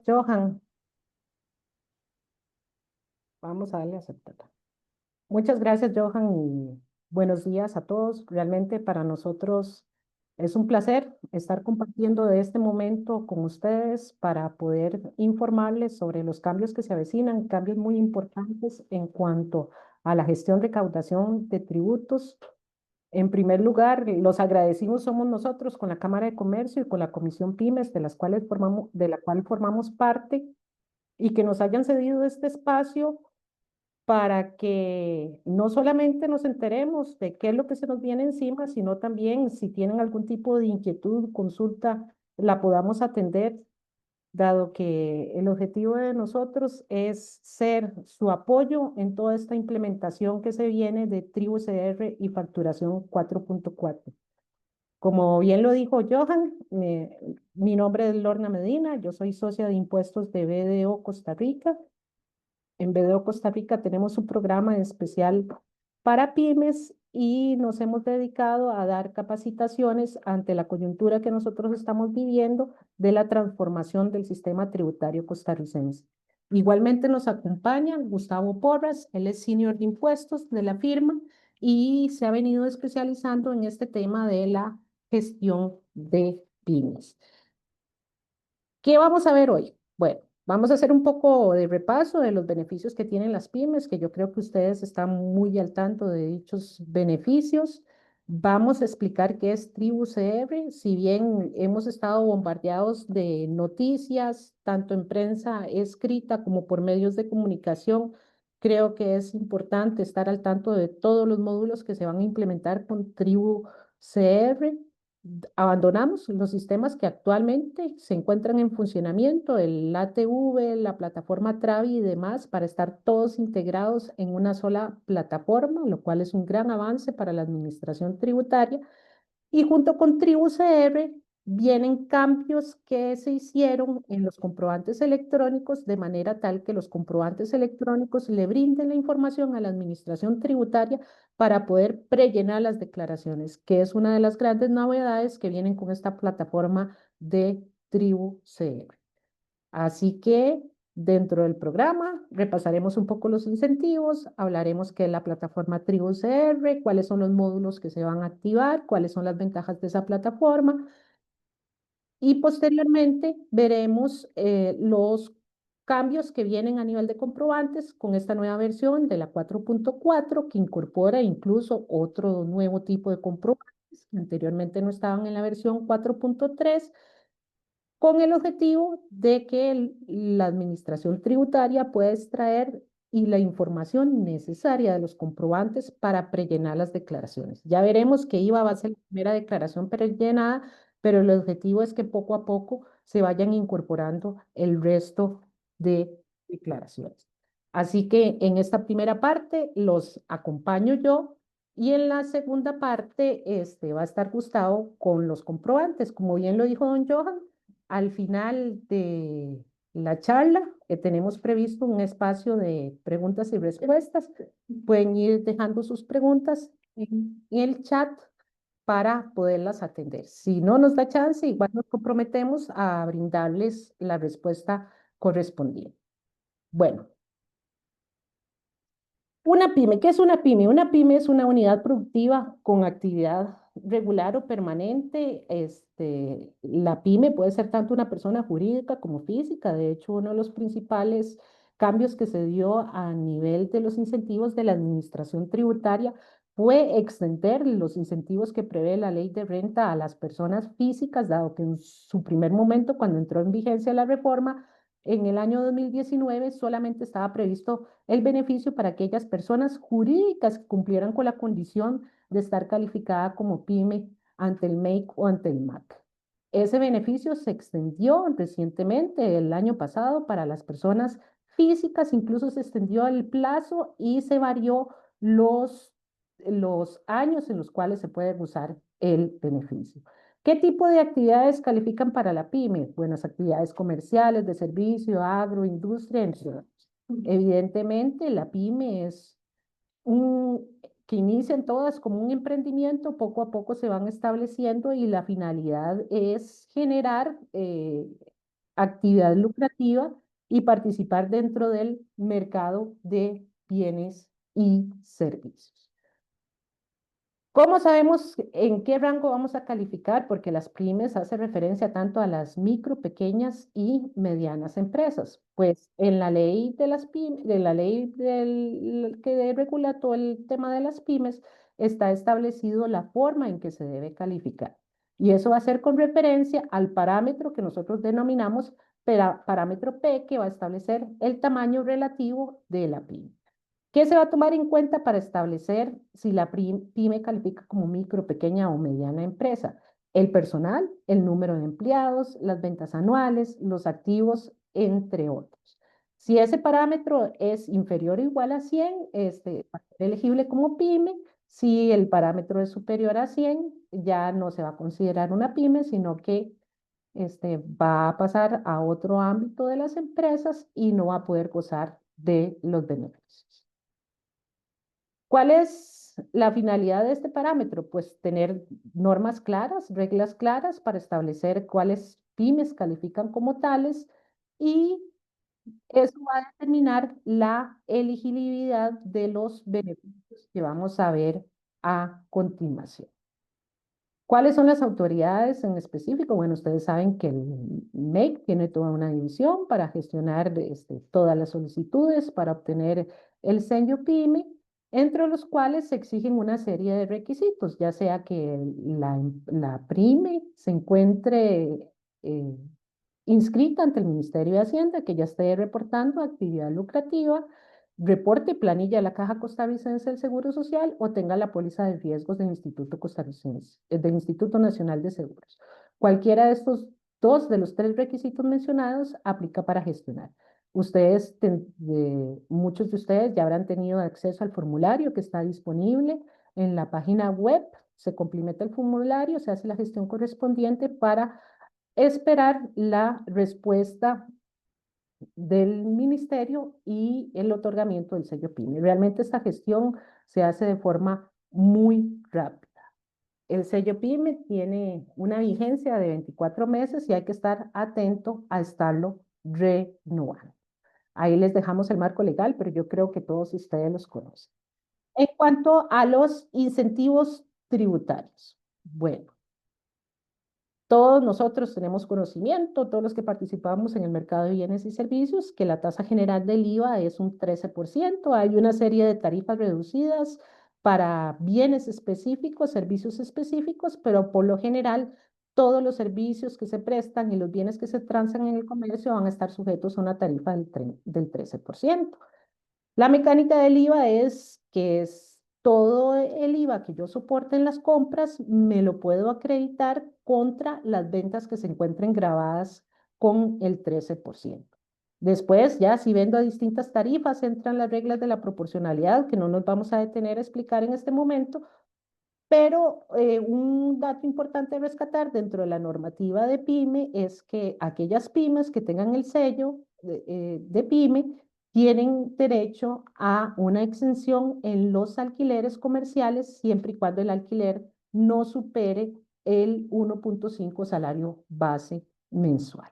Johan. Vamos a darle a aceptar. Muchas gracias, Johan, y buenos días a todos. Realmente para nosotros es un placer estar compartiendo de este momento con ustedes para poder informarles sobre los cambios que se avecinan, cambios muy importantes en cuanto a la gestión de recaudación de tributos. En primer lugar, los agradecidos somos nosotros con la Cámara de Comercio y con la Comisión Pymes, de la cual formamos parte, y que nos hayan cedido este espacio para que no solamente nos enteremos de qué es lo que se nos viene encima, sino también si tienen algún tipo de inquietud, consulta, la podamos atender, dado que el objetivo de nosotros es ser su apoyo en toda esta implementación que se viene de Tribu CR y Facturación 4.4. Como bien lo dijo Johan, mi nombre es Lorna Medina, yo soy socia de impuestos de BDO Costa Rica. En BDO Costa Rica tenemos un programa especial para pymes y nos hemos dedicado a dar capacitaciones ante la coyuntura que nosotros estamos viviendo de la transformación del sistema tributario costarricense. Igualmente nos acompaña Gustavo Porras, él es senior de impuestos de la firma y se ha venido especializando en este tema de la gestión de pymes. ¿Qué vamos a ver hoy? Bueno, vamos a hacer un poco de repaso de los beneficios que tienen las pymes, que yo creo que ustedes están muy al tanto de dichos beneficios. Vamos a explicar qué es Tribu CR. Si bien hemos estado bombardeados de noticias, tanto en prensa escrita como por medios de comunicación, creo que es importante estar al tanto de todos los módulos que se van a implementar con Tribu CR. Abandonamos los sistemas que actualmente se encuentran en funcionamiento, el ATV, la plataforma Travi y demás, para estar todos integrados en una sola plataforma, lo cual es un gran avance para la administración tributaria. Y junto con TribuCR vienen cambios que se hicieron en los comprobantes electrónicos de manera tal que los comprobantes electrónicos le brinden la información a la administración tributaria para poder prellenar las declaraciones, que es una de las grandes novedades que vienen con esta plataforma de TribuCR. Así que dentro del programa repasaremos un poco los incentivos, hablaremos qué es la plataforma Tribu CR, cuáles son los módulos que se van a activar, cuáles son las ventajas de esa plataforma y posteriormente veremos los cambios que vienen a nivel de comprobantes con esta nueva versión de la 4.4 que incorpora incluso otro nuevo tipo de comprobantes que anteriormente no estaban en la versión 4.3 con el objetivo de que la administración tributaria pueda extraer y la información necesaria de los comprobantes para prellenar las declaraciones. Ya veremos que IVA va a ser la primera declaración prellenada, pero el objetivo es que poco a poco se vayan incorporando el resto de declaraciones. Así que en esta primera parte los acompaño yo y en la segunda parte va a estar Gustavo con los comprobantes. Como bien lo dijo don Johan, al final de la charla, tenemos previsto un espacio de preguntas y respuestas. Pueden ir dejando sus preguntas en el chat para poderlas atender. Si no nos da chance, igual nos comprometemos a brindarles la respuesta correspondiente. Bueno, una pyme, ¿qué es una pyme? Una pyme es una unidad productiva con actividad regular o permanente. La pyme puede ser tanto una persona jurídica como física. De hecho, uno de los principales cambios que se dio a nivel de los incentivos de la administración tributaria fue extender los incentivos que prevé la ley de renta a las personas físicas, dado que en su primer momento, cuando entró en vigencia la reforma, en el año 2019 solamente estaba previsto el beneficio para aquellas personas jurídicas que cumplieran con la condición de estar calificada como pyme ante el MEIC o ante el MAC. Ese beneficio se extendió recientemente, el año pasado, para las personas físicas, incluso se extendió el plazo y se varió los años en los cuales se puede usar el beneficio. ¿Qué tipo de actividades califican para la pyme? Buenas actividades comerciales, de servicio, agroindustria, entre otros. Evidentemente, la pyme es un, que inician todas como un emprendimiento, poco a poco se van estableciendo y la finalidad es generar actividad lucrativa y participar dentro del mercado de bienes y servicios. ¿Cómo sabemos en qué rango vamos a calificar? Porque las pymes hace referencia tanto a las micro, pequeñas y medianas empresas. Pues en la ley de las pymes, de la ley que regula todo el tema de las pymes, está establecido la forma en que se debe calificar. Y eso va a ser con referencia al parámetro que nosotros denominamos parámetro P, que va a establecer el tamaño relativo de la pyme. ¿Qué se va a tomar en cuenta para establecer si la pyme califica como micro, pequeña o mediana empresa? El personal, el número de empleados, las ventas anuales, los activos, entre otros. Si ese parámetro es inferior o igual a 100, va a ser elegible como pyme. Si el parámetro es superior a 100, ya no se va a considerar una pyme, sino que va a pasar a otro ámbito de las empresas y no va a poder gozar de los beneficios. ¿Cuál es la finalidad de este parámetro? Pues tener normas claras, reglas claras para establecer cuáles pymes califican como tales y eso va a determinar la elegibilidad de los beneficios que vamos a ver a continuación. ¿Cuáles son las autoridades en específico? Bueno, ustedes saben que el MEC tiene toda una división para gestionar todas las solicitudes para obtener el sello PYME, entre los cuales se exigen una serie de requisitos, ya sea que la PYME se encuentre eh, inscrita ante el Ministerio de Hacienda, que ya esté reportando actividad lucrativa, reporte planilla de la Caja Costarricense del Seguro Social o tenga la póliza de riesgos del Instituto Costarricense, del Instituto Nacional de Seguros. Cualquiera de estos dos de los tres requisitos mencionados aplica para gestionar. Muchos de ustedes ya habrán tenido acceso al formulario que está disponible en la página web. Se complementa el formulario, se hace la gestión correspondiente para esperar la respuesta del ministerio y el otorgamiento del sello PYME. Realmente esta gestión se hace de forma muy rápida. El sello PYME tiene una vigencia de 24 meses y hay que estar atento a estarlo renovando. Ahí les dejamos el marco legal, pero yo creo que todos ustedes los conocen. En cuanto a los incentivos tributarios, bueno, todos nosotros tenemos conocimiento, todos los que participamos en el mercado de bienes y servicios, que la tasa general del IVA es un 13%. Hay una serie de tarifas reducidas para bienes específicos, servicios específicos, pero por lo general todos los servicios que se prestan y los bienes que se transan en el comercio van a estar sujetos a una tarifa del 13%. La mecánica del IVA es que es todo el IVA que yo soporte en las compras, me lo puedo acreditar contra las ventas que se encuentren grabadas con el 13%. Después, ya si vendo a distintas tarifas, entran las reglas de la proporcionalidad, que no nos vamos a detener a explicar en este momento, pero un dato importante a rescatar dentro de la normativa de PYME es que aquellas pymes que tengan el sello de PYME tienen derecho a una exención en los alquileres comerciales siempre y cuando el alquiler no supere el 1.5 salario base mensual.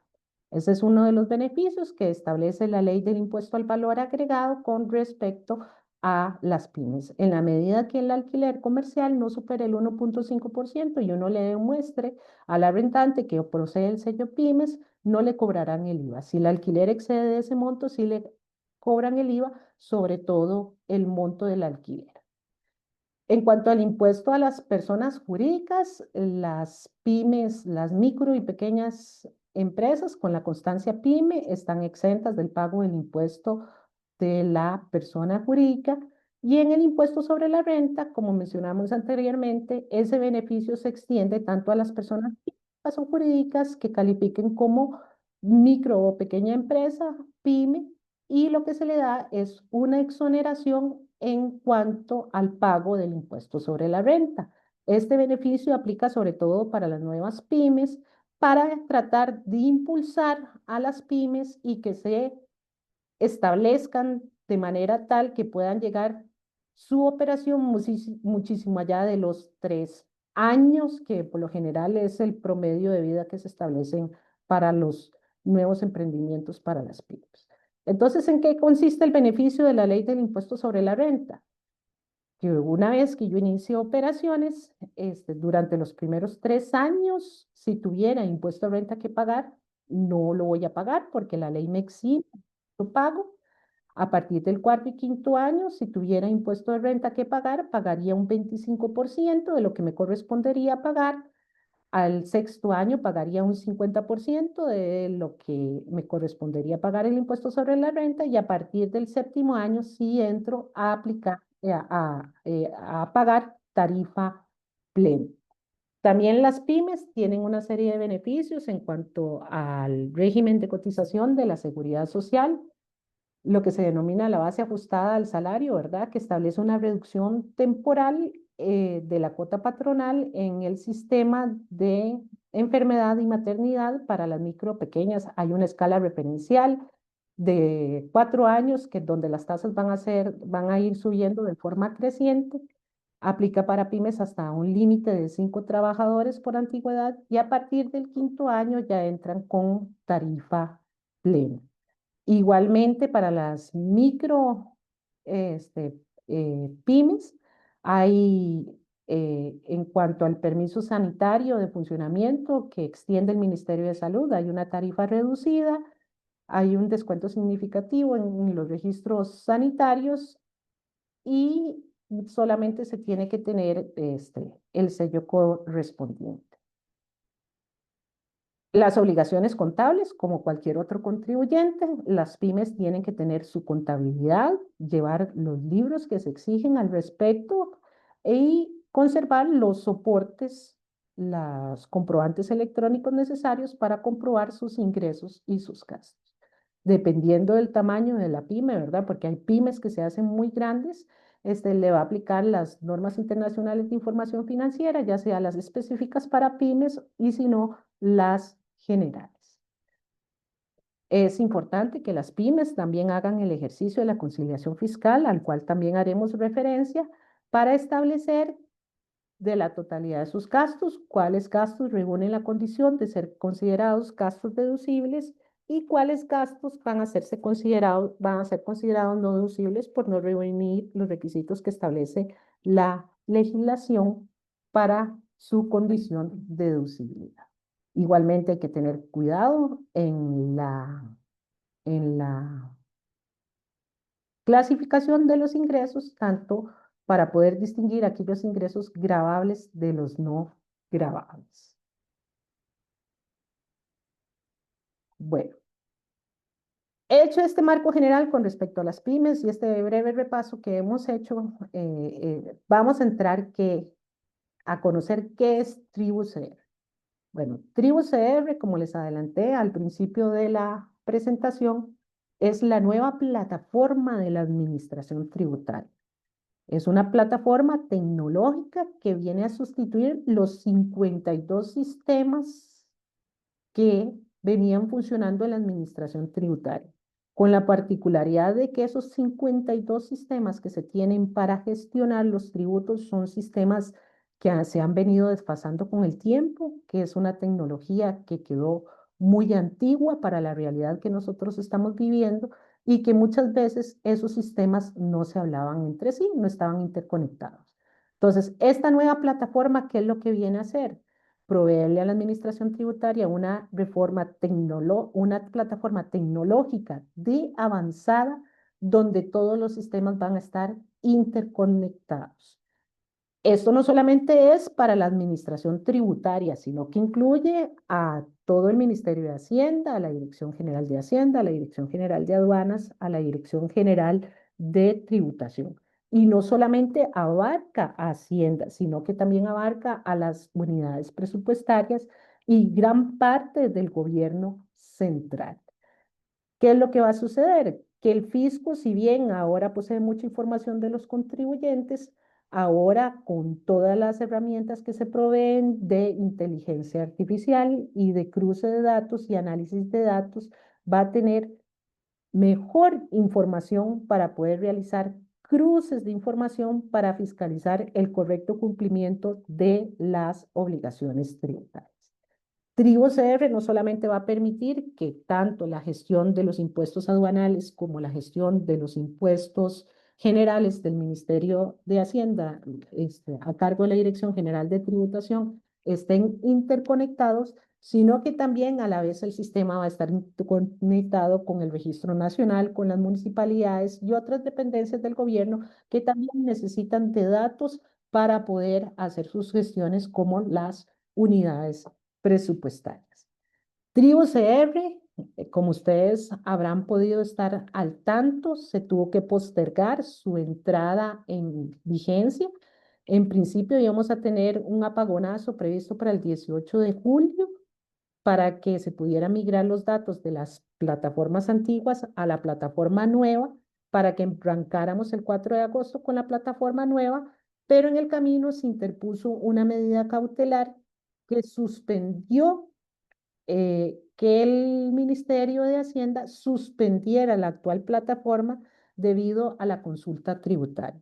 Ese es uno de los beneficios que establece la ley del impuesto al valor agregado con respecto a las pymes. En la medida que el alquiler comercial no supere el 1.5% y uno le demuestre al arrendante que posee el sello pymes, no le cobrarán el IVA. Si el alquiler excede ese monto, sí le cobran el IVA, sobre todo el monto del alquiler. En cuanto al impuesto a las personas jurídicas, las pymes, las micro y pequeñas empresas con la constancia PYME están exentas del pago del impuesto de la persona jurídica y en el impuesto sobre la renta, como mencionamos anteriormente, ese beneficio se extiende tanto a las personas físicas o jurídicas que califiquen como micro o pequeña empresa, PYME, y lo que se le da es una exoneración en cuanto al pago del impuesto sobre la renta. Este beneficio aplica sobre todo para las nuevas pymes para tratar de impulsar a las pymes y que se establezcan de manera tal que puedan llegar su operación muchísimo allá de los 3 años, que por lo general es el promedio de vida que se establecen para los nuevos emprendimientos para las pymes. Entonces, ¿en qué consiste el beneficio de la ley del impuesto sobre la renta? Que una vez que yo inicie operaciones, durante los primeros 3 años, si tuviera impuesto de renta que pagar, no lo voy a pagar porque la ley me exime, lo pago. A partir del cuarto y quinto año, si tuviera impuesto de renta que pagar, pagaría un 25% de lo que me correspondería pagar. Al sexto año pagaría un 50% de lo que me correspondería pagar el impuesto sobre la renta y a partir del séptimo año sí entro a aplicar, a pagar tarifa plena. También las pymes tienen una serie de beneficios en cuanto al régimen de cotización de la seguridad social, lo que se denomina la base ajustada al salario, ¿verdad? Que establece una reducción temporal de la cuota patronal en el sistema de enfermedad y maternidad para las micro pequeñas. Hay una escala referencial de 4 años que donde las tasas van a ir subiendo de forma creciente. Aplica para pymes hasta un límite de 5 trabajadores por antigüedad y a partir del quinto año ya entran con tarifa plena. Igualmente para las micro pymes, hay en cuanto al permiso sanitario de funcionamiento que extiende el Ministerio de Salud, hay una tarifa reducida, hay un descuento significativo en los registros sanitarios y solamente se tiene que tener el sello correspondiente. Las obligaciones contables, como cualquier otro contribuyente, las pymes tienen que tener su contabilidad, llevar los libros que se exigen al respecto y conservar los soportes, los comprobantes electrónicos necesarios para comprobar sus ingresos y sus gastos. Dependiendo del tamaño de la pyme, ¿verdad? Porque hay pymes que se hacen muy grandes, le va a aplicar las normas internacionales de información financiera, ya sea las específicas para pymes y si no, las generales. Es importante que las pymes también hagan el ejercicio de la conciliación fiscal, al cual también haremos referencia, para establecer de la totalidad de sus gastos, cuáles gastos reúnen la condición de ser considerados gastos deducibles y cuáles gastos van a ser considerados no deducibles por no reunir los requisitos que establece la legislación para su condición de deducibilidad. Igualmente hay que tener cuidado en la clasificación de los ingresos, tanto para poder distinguir aquellos ingresos gravables de los no gravables. Bueno, hecho este marco general con respecto a las pymes y este breve repaso que hemos hecho, vamos a entrar a conocer qué es TribuCR. Bueno, TribuCR, como les adelanté al principio de la presentación, es la nueva plataforma de la administración tributaria. Es una plataforma tecnológica que viene a sustituir los 52 sistemas que venían funcionando en la administración tributaria, con la particularidad de que esos 52 sistemas que se tienen para gestionar los tributos son sistemas que se han venido desfasando con el tiempo, que es una tecnología que quedó muy antigua para la realidad que nosotros estamos viviendo y que muchas veces esos sistemas no se hablaban entre sí, no estaban interconectados. Entonces, esta nueva plataforma, ¿qué es lo que viene a hacer? Proveerle a la administración tributaria una plataforma tecnológica de avanzada donde todos los sistemas van a estar interconectados. Esto no solamente es para la administración tributaria, sino que incluye a todo el Ministerio de Hacienda, a la Dirección General de Hacienda, a la Dirección General de Aduanas, a la Dirección General de Tributación. Y no solamente abarca a Hacienda, sino que también abarca a las unidades presupuestarias y gran parte del gobierno central. ¿Qué es lo que va a suceder? Que el fisco, si bien ahora posee mucha información de los contribuyentes, ahora con todas las herramientas que se proveen de inteligencia artificial y de cruce de datos y análisis de datos, va a tener mejor información para poder realizar cruces de información para fiscalizar el correcto cumplimiento de las obligaciones tributarias. Tribu CR no solamente va a permitir que tanto la gestión de los impuestos aduanales como la gestión de los impuestos generales del Ministerio de Hacienda, a cargo de la Dirección General de Tributación, estén interconectados, sino que también a la vez el sistema va a estar conectado con el Registro Nacional, con las municipalidades y otras dependencias del gobierno que también necesitan de datos para poder hacer sus gestiones como las unidades presupuestarias. Tribu CR, como ustedes habrán podido estar al tanto, se tuvo que postergar su entrada en vigencia. En principio íbamos a tener un apagonazo previsto para el 18 de julio para que se pudieran migrar los datos de las plataformas antiguas a la plataforma nueva, para que arrancáramos el 4 de agosto con la plataforma nueva, pero en el camino se interpuso una medida cautelar que suspendió que el Ministerio de Hacienda suspendiera la actual plataforma debido a la consulta tributaria.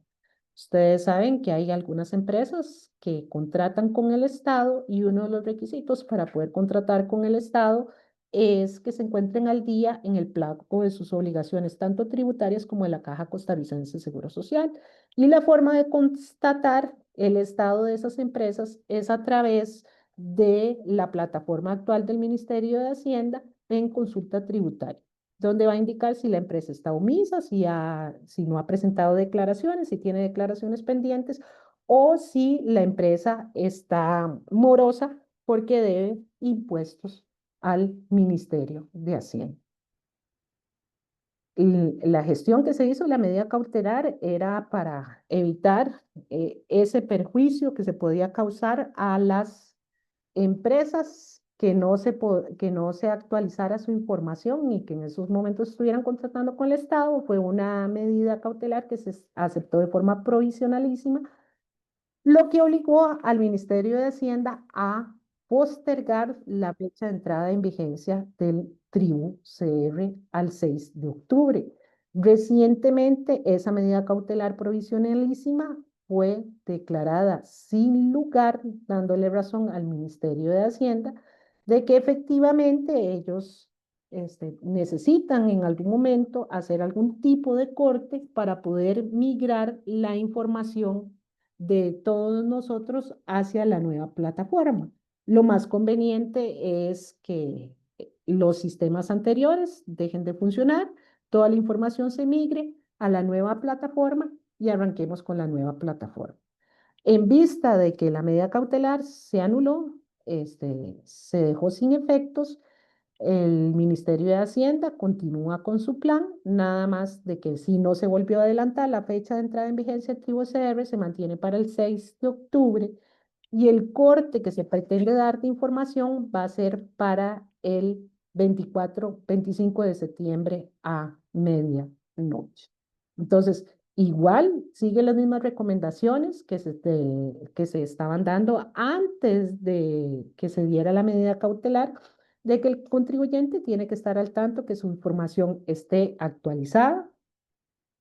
Ustedes saben que hay algunas empresas que contratan con el Estado y uno de los requisitos para poder contratar con el Estado es que se encuentren al día en el plazo de sus obligaciones, tanto tributarias como de la Caja Costarricense de Seguro Social. Y la forma de constatar el estado de esas empresas es a través de la plataforma actual del Ministerio de Hacienda en consulta tributaria, donde va a indicar si la empresa está omisa, si no ha presentado declaraciones, si tiene declaraciones pendientes o si la empresa está morosa porque debe impuestos al Ministerio de Hacienda. La gestión que se hizo, la medida cautelar, era para evitar ese perjuicio que se podía causar a las empresas que no se actualizara su información y que en esos momentos estuvieran contratando con el Estado. Fue una medida cautelar que se aceptó de forma provisionalísima, lo que obligó al Ministerio de Hacienda a postergar la fecha de entrada en vigencia del Tribu CR al 6 de octubre. Recientemente, esa medida cautelar provisionalísima fue declarada sin lugar, dándole razón al Ministerio de Hacienda de que efectivamente ellos necesitan en algún momento hacer algún tipo de corte para poder migrar la información de todos nosotros hacia la nueva plataforma. Lo más conveniente es que los sistemas anteriores dejen de funcionar, toda la información se migre a la nueva plataforma y arranquemos con la nueva plataforma. En vista de que la medida cautelar se anuló, se dejó sin efectos, el Ministerio de Hacienda continúa con su plan, nada más de que si no se volvió a adelantar la fecha de entrada en vigencia del Tribu CR, se mantiene para el 6 de octubre y el corte que se pretende dar de información va a ser para el 24-25 de septiembre a medianoche. Entonces, igual sigue las mismas recomendaciones que se estaban dando antes de que se diera la medida cautelar, de que el contribuyente tiene que estar al tanto que su información esté actualizada,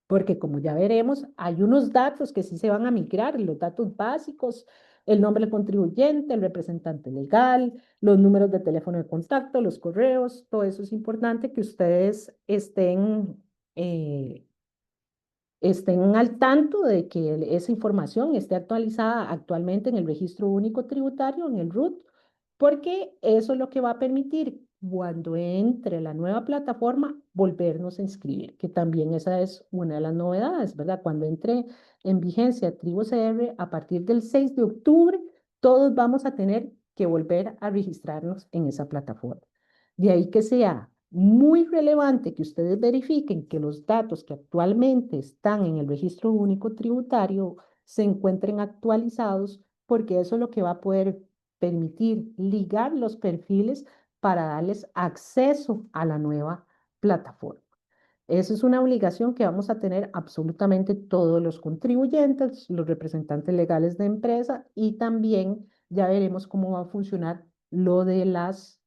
porque como ya veremos, hay unos datos que sí se van a migrar, los datos básicos, el nombre del contribuyente, el representante legal, los números de teléfono de contacto, los correos, todo eso es importante que ustedes estén al tanto de que esa información esté actualizada actualmente en el Registro Único Tributario, en el RUT, porque eso es lo que va a permitir cuando entre la nueva plataforma volvernos a inscribir, que también esa es una de las novedades, ¿verdad? Cuando entre en vigencia Tribu CR a partir del 6 de octubre, todos vamos a tener que volver a registrarnos en esa plataforma. De ahí que sea muy relevante que ustedes verifiquen que los datos que actualmente están en el Registro Único Tributario se encuentren actualizados, porque eso es lo que va a poder permitir ligar los perfiles para darles acceso a la nueva plataforma. Esa es una obligación que vamos a tener absolutamente todos los contribuyentes, los representantes legales de empresa y también ya veremos cómo va a funcionar lo de las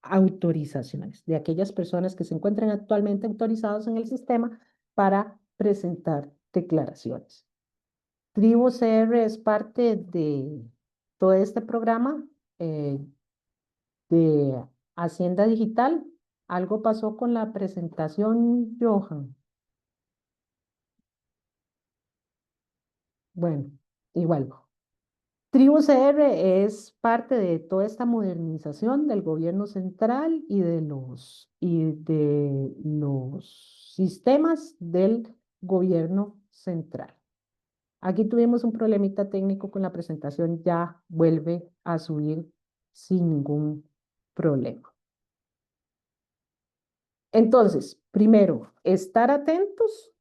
autorizaciones de aquellas personas que se encuentran actualmente autorizados en el sistema para presentar declaraciones. Tribu CR es parte de todo este programa. de Hacienda Digital. Algo pasó con la presentación, Johan. Bueno, igual. Tribu CR es parte de toda esta modernización del gobierno central y de los sistemas del gobierno central. Aquí tuvimos un problemita técnico con la presentación, ya vuelve a subir sin ningún problema. Entonces, primero, estar atentos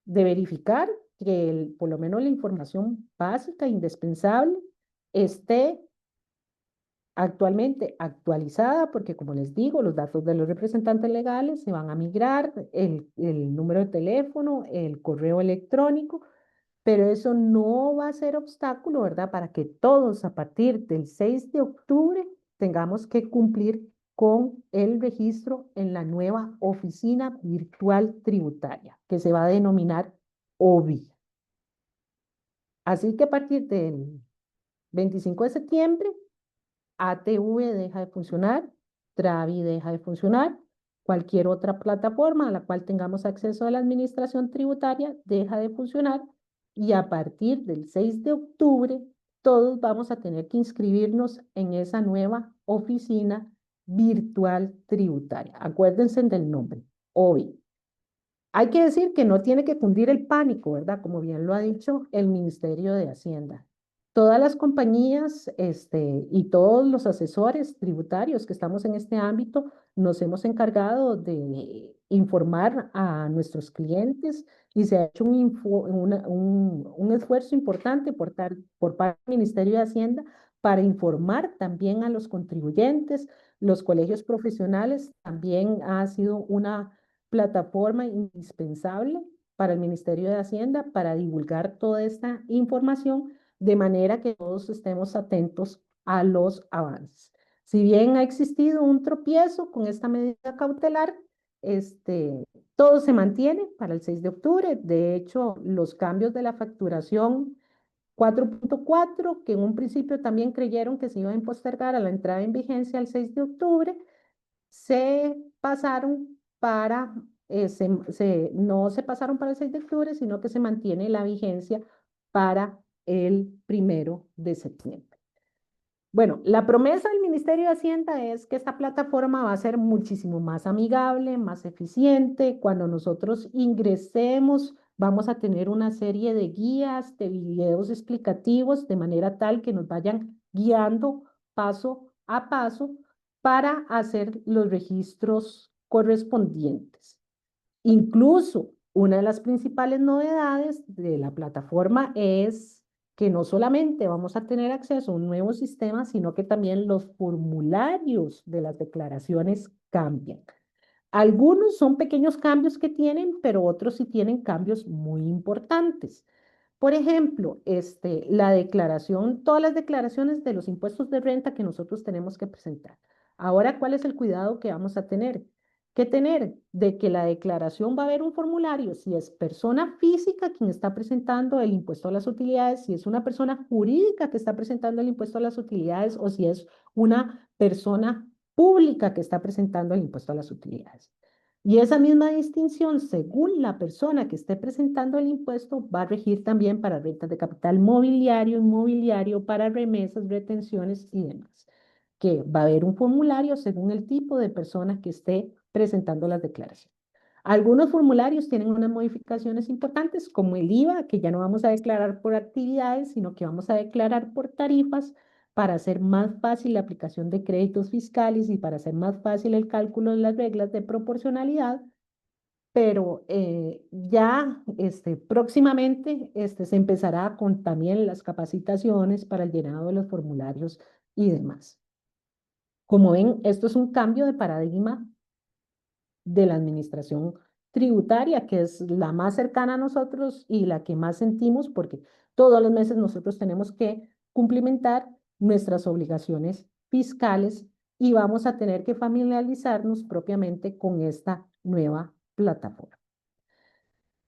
de verificar que por lo menos la información básica, indispensable, esté actualmente actualizada, porque como les digo, los datos de los representantes legales se van a migrar, el número de teléfono, el correo electrónico, pero eso no va a ser obstáculo, ¿verdad? Para que todos a partir del 6 de octubre tengamos que cumplir con el registro en la nueva oficina virtual tributaria, que se va a denominar OVI. Así que a partir del 25 de septiembre, ATV deja de funcionar, Travi deja de funcionar, cualquier otra plataforma a la cual tengamos acceso a la administración tributaria deja de funcionar y a partir del 6 de octubre todos vamos a tener que inscribirnos en esa nueva oficina virtual tributaria. Acuérdense del nombre, hoy. Hay que decir que no tiene que cundir el pánico, ¿verdad? Como bien lo ha dicho el Ministerio de Hacienda. Todas las compañías, y todos los asesores tributarios que estamos en este ámbito, nos hemos encargado de informar a nuestros clientes y se ha hecho un esfuerzo importante por parte del Ministerio de Hacienda para informar también a los contribuyentes. Los colegios profesionales también ha sido una plataforma indispensable para el Ministerio de Hacienda para divulgar toda esta información de manera que todos estemos atentos a los avances. Si bien ha existido un tropiezo con esta medida cautelar, todo se mantiene para el 6 de octubre. De hecho, los cambios de la facturación 4.4, que en un principio también creyeron que se iban a postergar a la entrada en vigencia el 6 de octubre, se pasaron para, no se pasaron para el 6 de octubre, sino que se mantiene la vigencia para el 1 de septiembre. Bueno, la promesa del Ministerio de Hacienda es que esta plataforma va a ser muchísimo más amigable, más eficiente. Cuando nosotros ingresemos, vamos a tener una serie de guías, de videos explicativos, de manera tal que nos vayan guiando paso a paso para hacer los registros correspondientes. Incluso una de las principales novedades de la plataforma es que no solamente vamos a tener acceso a un nuevo sistema, sino que también los formularios de las declaraciones cambian. Algunos son pequeños cambios que tienen, pero otros sí tienen cambios muy importantes. Por ejemplo, la declaración, todas las declaraciones de los impuestos de renta que nosotros tenemos que presentar. Ahora, ¿cuál es el cuidado que vamos a tener? Que tener de que la declaración va a haber un formulario si es persona física quien está presentando el impuesto a las utilidades, si es una persona jurídica que está presentando el impuesto a las utilidades o si es una persona pública que está presentando el impuesto a las utilidades. Y esa misma distinción, según la persona que esté presentando el impuesto, va a regir también para rentas de capital mobiliario, inmobiliario, para remesas, retenciones y demás. Que va a haber un formulario según el tipo de persona que esté presentando las declaraciones. Algunos formularios tienen unas modificaciones importantes, como el IVA, que ya no vamos a declarar por actividades, sino que vamos a declarar por tarifas para hacer más fácil la aplicación de créditos fiscales y para hacer más fácil el cálculo de las reglas de proporcionalidad. Pero ya próximamente se empezará con también las capacitaciones para el llenado de los formularios y demás. Como ven, esto es un cambio de paradigma de la administración tributaria, que es la más cercana a nosotros y la que más sentimos, porque todos los meses nosotros tenemos que cumplimentar nuestras obligaciones fiscales y vamos a tener que familiarizarnos propiamente con esta nueva plataforma.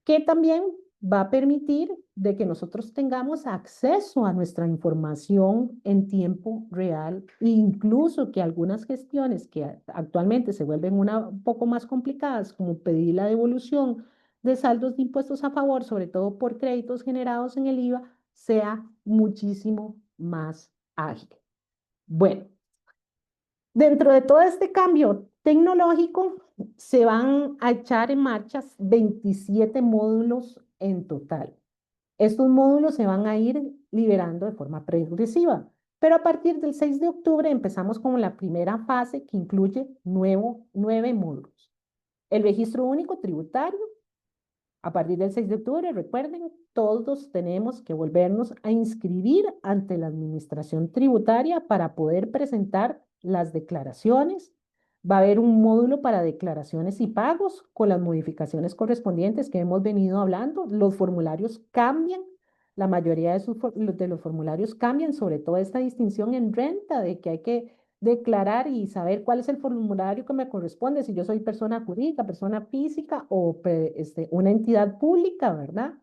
Que también va a permitir de que nosotros tengamos acceso a nuestra información en tiempo real, e incluso que algunas gestiones que actualmente se vuelven un poco más complicadas, como pedir la devolución de saldos de impuestos a favor, sobre todo por créditos generados en el IVA, sea muchísimo más ágil. Bueno, dentro de todo este cambio tecnológico, se van a echar en marcha 27 módulos en total. Estos módulos se van a ir liberando de forma progresiva, pero a partir del 6 de octubre empezamos con la primera fase que incluye 9 módulos. El registro único tributario, a partir del 6 de octubre, recuerden, todos tenemos que volvernos a inscribir ante la administración tributaria para poder presentar las declaraciones. Va a haber un módulo para declaraciones y pagos con las modificaciones correspondientes que hemos venido hablando. Los formularios cambian, la mayoría de los formularios cambian, sobre todo esta distinción en renta de que hay que declarar y saber cuál es el formulario que me corresponde, si yo soy persona jurídica, persona física o una entidad pública, ¿verdad?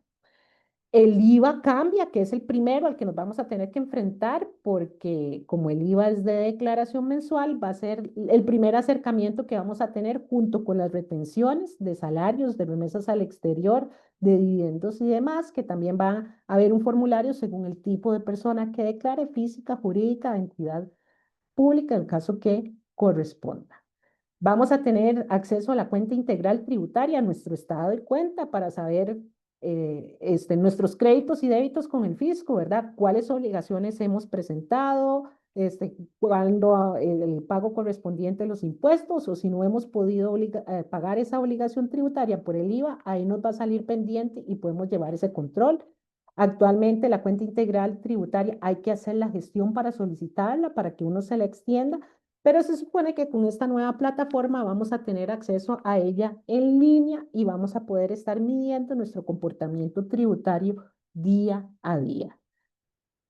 El IVA cambia, que es el primero al que nos vamos a tener que enfrentar, porque como el IVA es de declaración mensual, va a ser el primer acercamiento que vamos a tener junto con las retenciones de salarios, de remesas al exterior, de dividendos y demás, que también va a haber un formulario según el tipo de persona que declare, física, jurídica, entidad pública, en el caso que corresponda. Vamos a tener acceso a la cuenta integral tributaria, a nuestro estado de cuenta para saber nuestros créditos y débitos con el fisco, ¿verdad? ¿Cuáles obligaciones hemos presentado? Cuándo el pago correspondiente a los impuestos o si no hemos podido pagar esa obligación tributaria por el IVA, ahí nos va a salir pendiente y podemos llevar ese control. Actualmente la cuenta integral tributaria hay que hacer la gestión para solicitarla, para que uno se la extienda, pero se supone que con esta nueva plataforma vamos a tener acceso a ella en línea y vamos a poder estar midiendo nuestro comportamiento tributario día a día.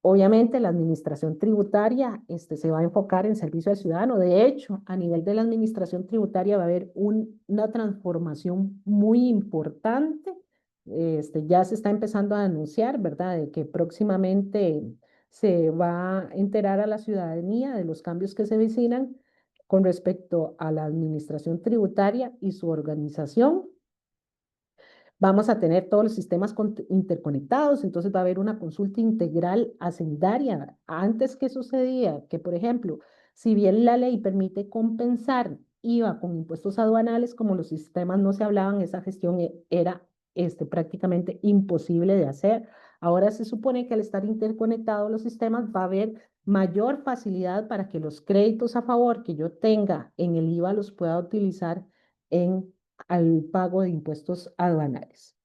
Obviamente, la administración tributaria se va a enfocar en servicio al ciudadano. De hecho, a nivel de la administración tributaria va a haber una transformación muy importante. Ya se está empezando a anunciar, ¿verdad?, de que próximamente se va a enterar a la ciudadanía de los cambios que se vecinan con respecto a la administración tributaria y su organización. Vamos a tener todos los sistemas interconectados, entonces va a haber una consulta integral hacendaria. Antes que sucedía que, por ejemplo, si bien la ley permite compensar IVA con impuestos aduanales, como los sistemas no se hablaban, esa gestión era prácticamente imposible de hacer. Ahora se supone que al estar interconectados los sistemas va a haber mayor facilidad para que los créditos a favor que yo tenga en el IVA los pueda utilizar en al pago de impuestos aduanales.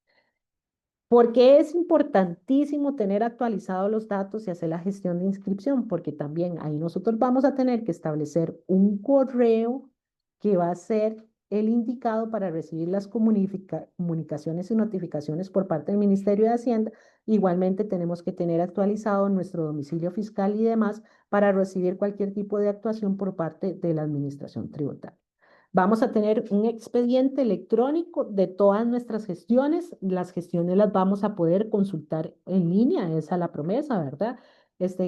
¿Por qué es importantísimo tener actualizados los datos y hacer la gestión de inscripción? Porque también ahí nosotros vamos a tener que establecer un correo que va a ser el indicado para recibir las comunicaciones y notificaciones por parte del Ministerio de Hacienda. Igualmente tenemos que tener actualizado nuestro domicilio fiscal y demás para recibir cualquier tipo de actuación por parte de la Administración Tributaria. Vamos a tener un expediente electrónico de todas nuestras gestiones. Las gestiones las vamos a poder consultar en línea, esa es la promesa, ¿verdad?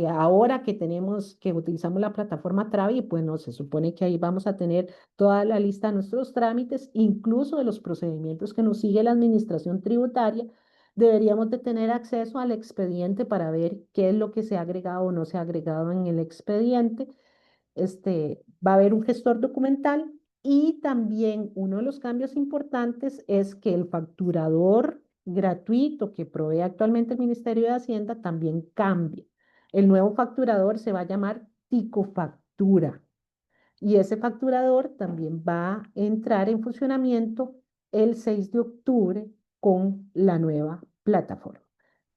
Ahora que utilizamos la plataforma Travi, pues no, se supone que ahí vamos a tener toda la lista de nuestros trámites, incluso de los procedimientos que nos sigue la administración tributaria. Deberíamos de tener acceso al expediente para ver qué es lo que se ha agregado o no se ha agregado en el expediente. Va a haber un gestor documental y también uno de los cambios importantes es que el facturador gratuito que provee actualmente el Ministerio de Hacienda también cambia. El nuevo facturador se va a llamar Ticofactura y ese facturador también va a entrar en funcionamiento el 6 de octubre con la nueva plataforma.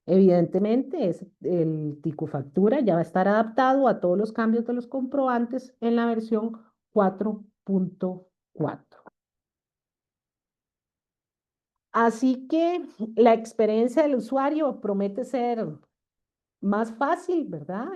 Evidentemente, el Ticofactura ya va a estar adaptado a todos los cambios de los comprobantes en la versión 4.4. Así que la experiencia del usuario promete ser más fácil, ¿verdad?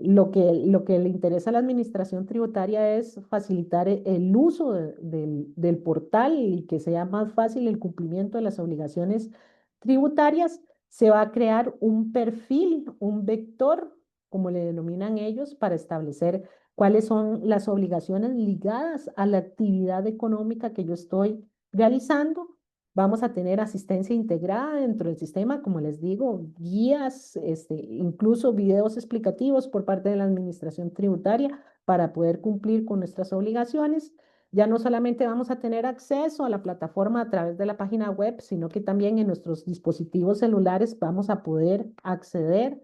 lo que le interesa a la administración tributaria es facilitar el uso del portal y que sea más fácil el cumplimiento de las obligaciones tributarias. Se va a crear un perfil, un vector, como le denominan ellos, para establecer cuáles son las obligaciones ligadas a la actividad económica que yo estoy realizando. Vamos a tener asistencia integrada dentro del sistema, como les digo, guías, incluso videos explicativos por parte de la administración tributaria para poder cumplir con nuestras obligaciones. Ya no solamente vamos a tener acceso a la plataforma a través de la página web, sino que también en nuestros dispositivos celulares vamos a poder acceder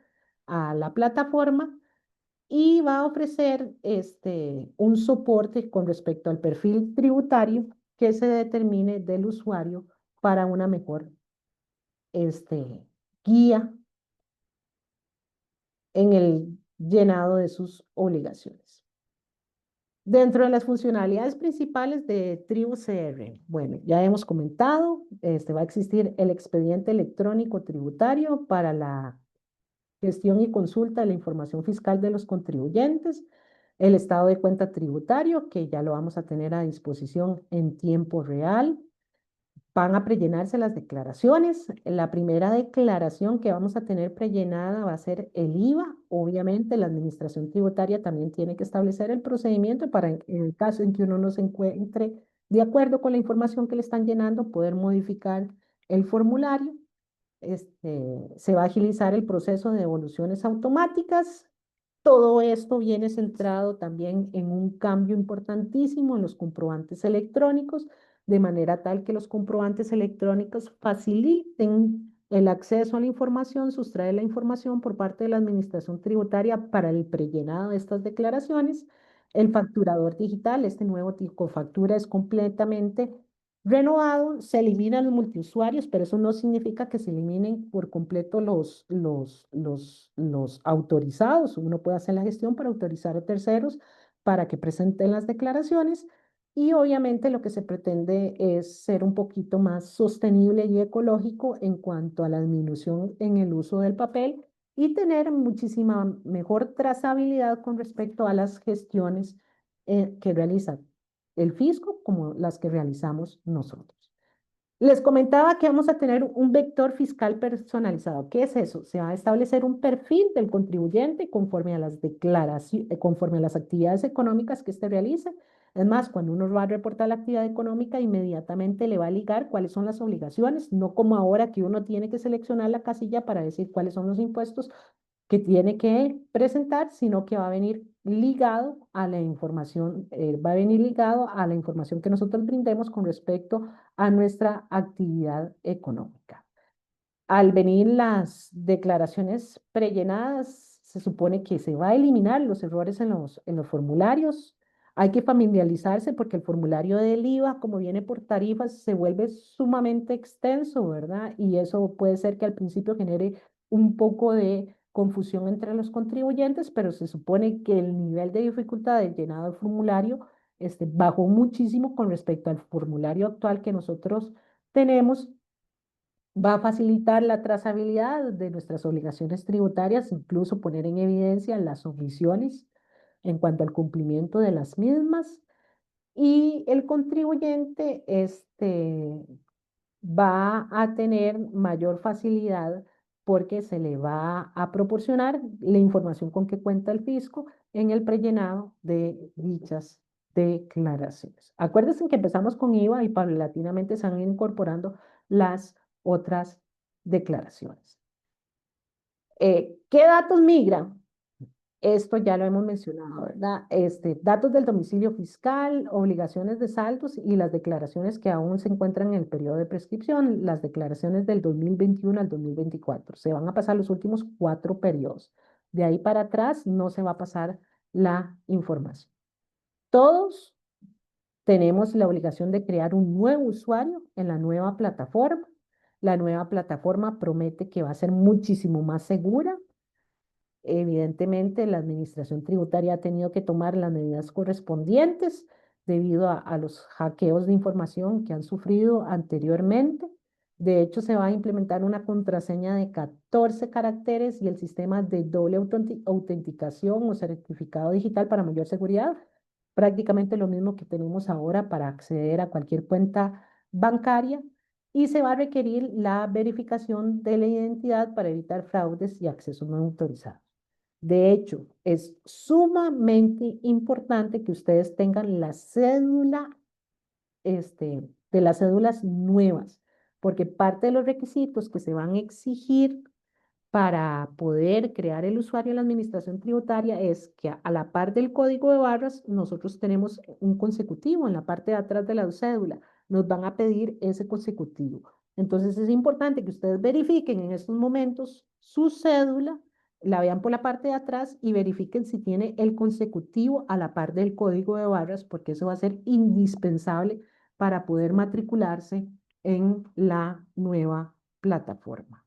a la plataforma y va a ofrecer un soporte con respecto al perfil tributario que se determine del usuario para una mejor guía en el llenado de sus obligaciones. Dentro de las funcionalidades principales de Tribu CR, bueno, ya hemos comentado, va a existir el expediente electrónico tributario para la gestión y consulta de la información fiscal de los contribuyentes, el estado de cuenta tributario, que ya lo vamos a tener a disposición en tiempo real. Van a prellenarse las declaraciones. La primera declaración que vamos a tener prellenada va a ser el IVA. Obviamente, la administración tributaria también tiene que establecer el procedimiento para, en el caso en que uno no se encuentre de acuerdo con la información que le están llenando, poder modificar el formulario. Se va a agilizar el proceso de devoluciones automáticas. Todo esto viene centrado también en un cambio importantísimo en los comprobantes electrónicos, de manera tal que los comprobantes electrónicos faciliten el acceso a la información, sustraer la información por parte de la administración tributaria para el prellenado de estas declaraciones. El facturador digital, este nuevo tipo de factura es completamente renovado, se eliminan los multiusuarios, pero eso no significa que se eliminen por completo los autorizados. Uno puede hacer la gestión para autorizar a terceros para que presenten las declaraciones y obviamente lo que se pretende es ser un poquito más sostenible y ecológico en cuanto a la disminución en el uso del papel y tener muchísima mejor trazabilidad con respecto a las gestiones que realizan el fisco como las que realizamos nosotros. Les comentaba que vamos a tener un vector fiscal personalizado. ¿Qué es eso? Se va a establecer un perfil del contribuyente conforme a las declaraciones, conforme a las actividades económicas que éste realice. Es más, cuando uno va a reportar la actividad económica, inmediatamente le va a ligar cuáles son las obligaciones, no como ahora que uno tiene que seleccionar la casilla para decir cuáles son los impuestos que tiene que presentar, sino que va a venir ligado a la información, va a venir ligado a la información que nosotros brindemos con respecto a nuestra actividad económica. Al venir las declaraciones prellenadas, se supone que se va a eliminar los errores en los formularios. Hay que familiarizarse porque el formulario del IVA, como viene por tarifas, se vuelve sumamente extenso, ¿verdad? Y eso puede ser que al principio genere un poco de confusión entre los contribuyentes, pero se supone que el nivel de dificultad del llenado del formulario bajó muchísimo con respecto al formulario actual que nosotros tenemos. Va a facilitar la trazabilidad de nuestras obligaciones tributarias, incluso poner en evidencia las omisiones en cuanto al cumplimiento de las mismas. Y el contribuyente va a tener mayor facilidad porque se le va a proporcionar la información con que cuenta el fisco en el prellenado de dichas declaraciones. Acuérdense que empezamos con IVA y paulatinamente se van incorporando las otras declaraciones. ¿Qué datos migran? Esto ya lo hemos mencionado, ¿verdad? Datos del domicilio fiscal, obligaciones de saldos y las declaraciones que aún se encuentran en el periodo de prescripción, las declaraciones del 2021 al 2024. Se van a pasar los últimos 4 periodos. De ahí para atrás no se va a pasar la información. Todos tenemos la obligación de crear un nuevo usuario en la nueva plataforma. La nueva plataforma promete que va a ser muchísimo más segura. Evidentemente, la administración tributaria ha tenido que tomar las medidas correspondientes debido a los hackeos de información que han sufrido anteriormente. De hecho, se va a implementar una contraseña de 14 caracteres y el sistema de doble autenticación o certificado digital para mayor seguridad. Prácticamente lo mismo que tenemos ahora para acceder a cualquier cuenta bancaria. Y se va a requerir la verificación de la identidad para evitar fraudes y accesos no autorizados. De hecho, es sumamente importante que ustedes tengan la cédula, de las cédulas nuevas, porque parte de los requisitos que se van a exigir para poder crear el usuario en la administración tributaria es que a la par del código de barras, nosotros tenemos un consecutivo en la parte de atrás de la cédula. Nos van a pedir ese consecutivo. Entonces es importante que ustedes verifiquen en estos momentos su cédula, la vean por la parte de atrás y verifiquen si tiene el consecutivo a la par del código de barras, porque eso va a ser indispensable para poder matricularse en la nueva plataforma.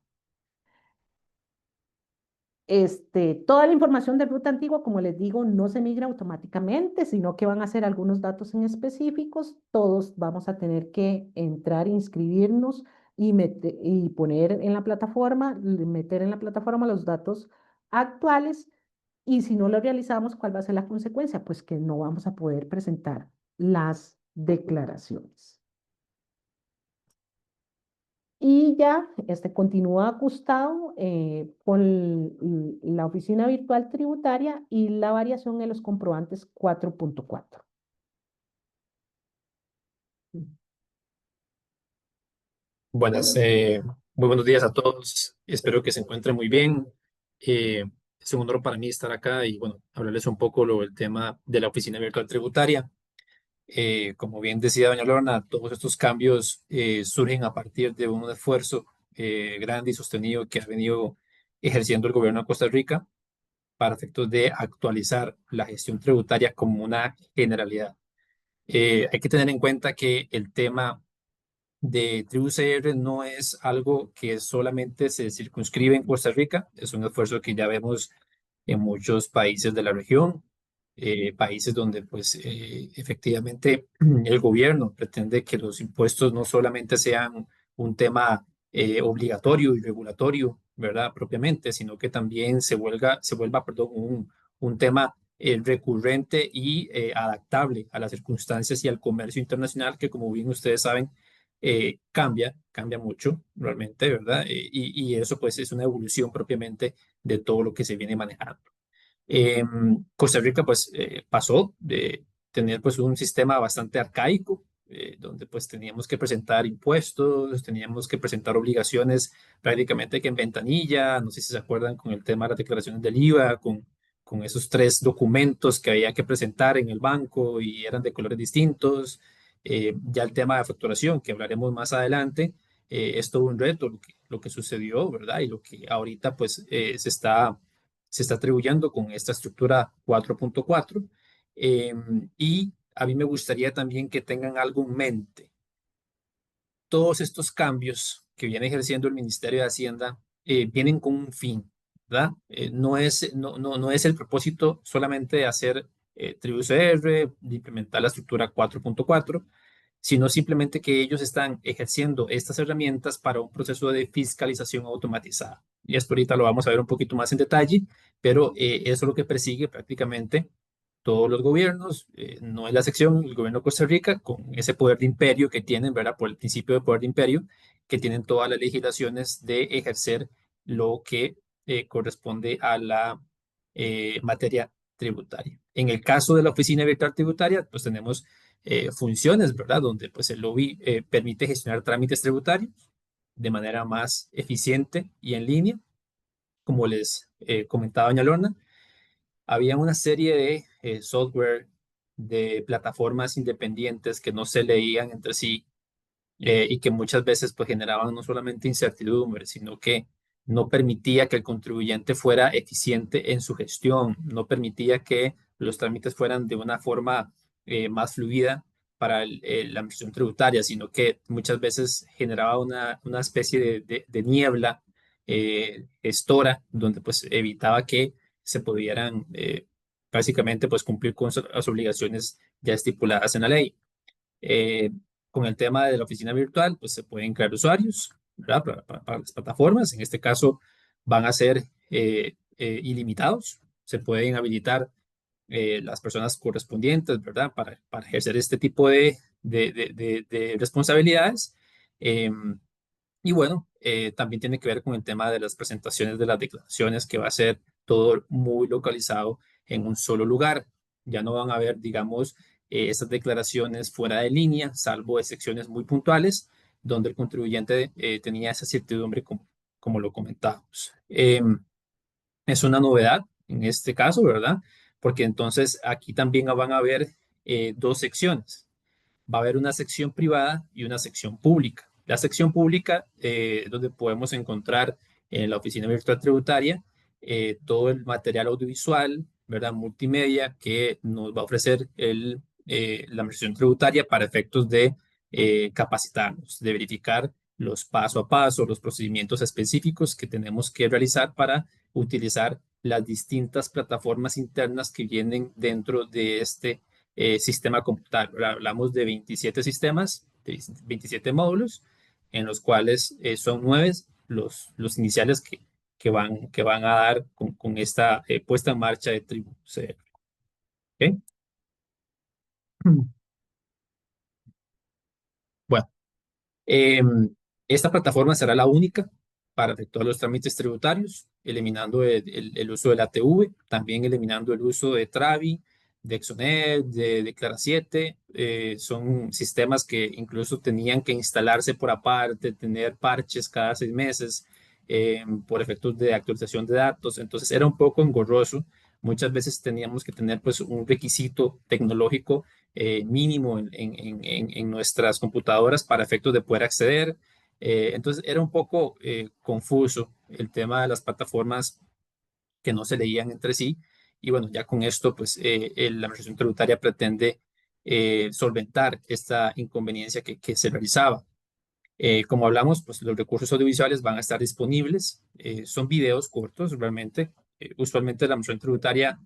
Toda la información de ruta antigua, como les digo, no se migra automáticamente, sino que van a ser algunos datos en específicos. Todos vamos a tener que entrar, inscribirnos y poner en la plataforma, meter en la plataforma los datos actuales. Y si no lo realizamos, ¿cuál va a ser la consecuencia? Pues que no vamos a poder presentar las declaraciones. Y ya continúa ajustado con la oficina virtual tributaria y la variación en los comprobantes 4.4. Buenas, muy buenos días a todos. Espero que se encuentren muy bien. Es un honor para mí estar acá y bueno, hablarles un poco sobre el tema de la oficina virtual tributaria. Como bien decía doña Lorna, todos estos cambios surgen a partir de un esfuerzo grande y sostenido que ha venido ejerciendo el gobierno de Costa Rica para efectos de actualizar la gestión tributaria como una generalidad. Hay que tener en cuenta que el tema de Tribu CR no es algo que solamente se circunscribe en Costa Rica, es un esfuerzo que ya vemos en muchos países de la región, países donde pues efectivamente el gobierno pretende que los impuestos no solamente sean un tema obligatorio y regulatorio, ¿verdad? Propiamente, sino que también se vuelva, perdón, un tema recurrente y adaptable a las circunstancias y al comercio internacional que, como bien ustedes saben, cambia mucho realmente, ¿verdad? Y eso pues es una evolución propiamente de todo lo que se viene manejando. Costa Rica pues pasó de tener pues un sistema bastante arcaico, donde pues teníamos que presentar impuestos, teníamos que presentar obligaciones prácticamente que en ventanilla, no sé si se acuerdan con el tema de las declaraciones del IVA, con esos tres documentos que había que presentar en el banco y eran de colores distintos. Ya el tema de facturación, que hablaremos más adelante, es todo un reto lo que sucedió, ¿verdad? Y lo que ahorita pues se está atribuyendo con esta estructura 4.4. Y a mí me gustaría también que tengan algo en mente. Todos estos cambios que viene ejerciendo el Ministerio de Hacienda vienen con un fin, ¿verdad? No es el propósito solamente de hacer tribu CR, de implementar la estructura 4.4, sino simplemente que ellos están ejerciendo estas herramientas para un proceso de fiscalización automatizada. Y esto ahorita lo vamos a ver un poquito más en detalle, pero eso es lo que persigue prácticamente todos los gobiernos, no es la sección, el gobierno de Costa Rica, con ese poder de imperio que tienen, ¿verdad? Por el principio de poder de imperio, que tienen todas las legislaciones de ejercer lo que corresponde a la materia tributaria. En el caso de la Oficina Virtual Tributaria, pues tenemos funciones, ¿verdad? Donde pues el lobby permite gestionar trámites tributarios de manera más eficiente y en línea, como les comentaba doña Lorna. Había una serie de software de plataformas independientes que no se leían entre sí y que muchas veces pues generaban no solamente incertidumbre, sino que no permitía que el contribuyente fuera eficiente en su gestión, no permitía que los trámites fueran de una forma más fluida para la administración tributaria, sino que muchas veces generaba una especie de niebla gestora, donde pues evitaba que se pudieran básicamente pues cumplir con las obligaciones ya estipuladas en la ley. Eh, con el tema de la oficina virtual, pues se pueden crear usuarios, ¿verdad? Para las plataformas. En este caso van a ser ilimitados. Se pueden habilitar las personas correspondientes, ¿verdad? Para ejercer este tipo de responsabilidades. Em, y bueno, también tiene que ver con el tema de las presentaciones de las declaraciones, que va a ser todo muy localizado en un solo lugar. Ya no van a haber, digamos, esas declaraciones fuera de línea, salvo excepciones muy puntuales, donde el contribuyente tenía esa certidumbre, como lo comentábamos. Es una novedad en este caso, ¿verdad? Porque entonces aquí también van a haber dos secciones. Va a haber una sección privada y una sección pública. La sección pública, donde podemos encontrar en la Oficina Virtual Tributaria todo el material audiovisual, ¿verdad? Multimedia que nos va a ofrecer la administración tributaria para efectos de capacitarnos, de verificar los paso a paso, los procedimientos específicos que tenemos que realizar para utilizar las distintas plataformas internas que vienen dentro de este sistema computable. Hablamos de 27 sistemas, de 27 módulos, en los cuales son 9 los iniciales que van a dar con esta puesta en marcha de Tribu CR. ¿Ok? Bueno, Eh, esta plataforma será la única para efectuar los trámites tributarios, eliminando el uso del ATV, también eliminando el uso de Travi, de Exonet, de Declara 7. Son sistemas que incluso tenían que instalarse por aparte, tener parches cada 6 meses por efectos de actualización de datos. Entonces era un poco engorroso. Muchas veces teníamos que tener pues un requisito tecnológico mínimo en nuestras computadoras para efectos de poder acceder. Entonces era un poco confuso el tema de las plataformas que no se leían entre sí. Y bueno, ya con esto, pues la administración tributaria pretende solventar esta inconveniencia que se realizaba. Como hablamos, pues los recursos audiovisuales van a estar disponibles. Son videos cortos, realmente. Usualmente la administración tributaria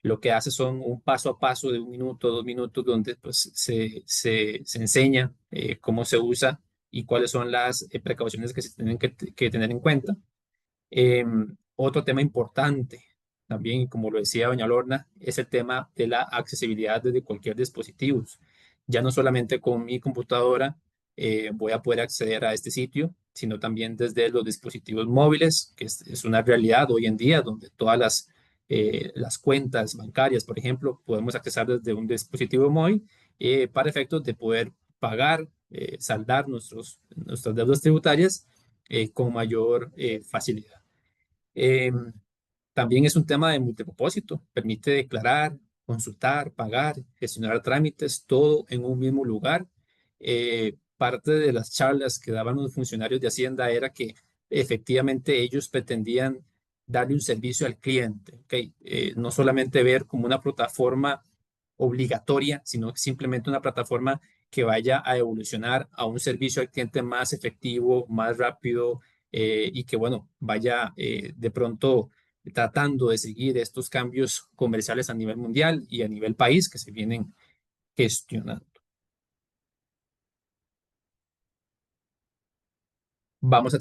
lo que hace son un paso a paso de 1 minuto, 2 minutos, donde pues se enseña cómo se usa y cuáles son las precauciones que se tienen que tener en cuenta. Otro tema importante también, como lo decía doña Lorna, es el tema de la accesibilidad desde cualquier dispositivo. Ya no solamente con mi computadora voy a poder acceder a este sitio, sino también desde los dispositivos móviles, que es una realidad hoy en día, donde todas las cuentas bancarias, por ejemplo, podemos acceder desde un dispositivo móvil para efectos de poder pagar, saldar nuestras deudas tributarias con mayor facilidad. Eh, También es un tema de multipropósito. Permite declarar, consultar, pagar, gestionar trámites, todo en un mismo lugar. Parte de las charlas que daban los funcionarios de Hacienda era que efectivamente ellos pretendían darle un servicio al cliente, ¿ok? No solamente ver como una plataforma obligatoria, sino simplemente una plataforma que vaya a evolucionar a un servicio al cliente más efectivo, más rápido, y que, bueno, vaya de pronto tratando de seguir estos cambios comerciales a nivel mundial y a nivel país que se vienen gestionando. Vamos a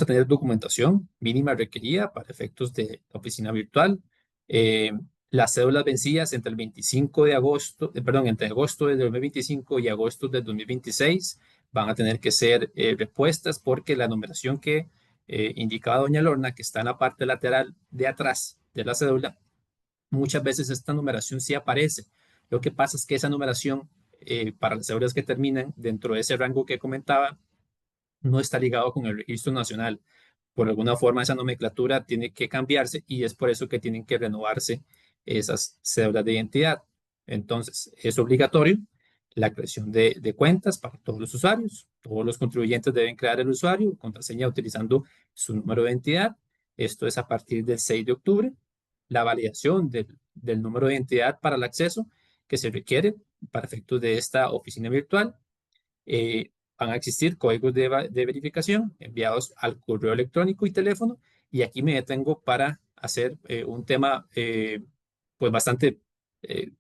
tener documentación mínima requerida para efectos de la oficina virtual. Eh, las cédulas vencidas entre el 25 de agosto, perdón, entre agosto del 2025 y agosto del 2026 van a tener que ser repuestas porque la numeración que indicaba doña Lorna, que está en la parte lateral de atrás de la cédula, muchas veces esta numeración sí aparece. Lo que pasa es que esa numeración para las cédulas que terminan dentro de ese rango que comentaba no está ligado con el registro nacional. Por alguna forma esa nomenclatura tiene que cambiarse y es por eso que tienen que renovarse esas cédulas de identidad. Entonces, es obligatorio la creación de cuentas para todos los usuarios. Todos los contribuyentes deben crear el usuario, contraseña utilizando su número de identidad. Esto es a partir del 6 de octubre. La validación del número de identidad para el acceso que se requiere para efectos de esta oficina virtual. Van a existir códigos de verificación enviados al correo electrónico y teléfono. Y aquí me detengo para hacer un tema, pues bastante,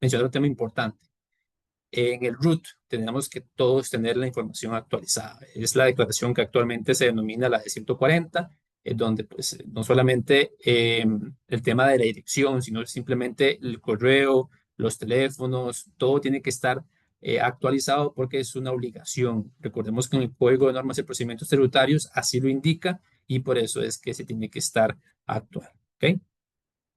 mencionar un tema importante. En el root tenemos que todos tener la información actualizada. Es la declaración que actualmente se denomina la de 140, donde pues no solamente el tema de la dirección, sino simplemente el correo, los teléfonos, todo tiene que estar actualizado porque es una obligación. Recordemos que en el Código de Normas y Procedimientos Tributarios así lo indica y por eso es que se tiene que estar actual. ¿Ok?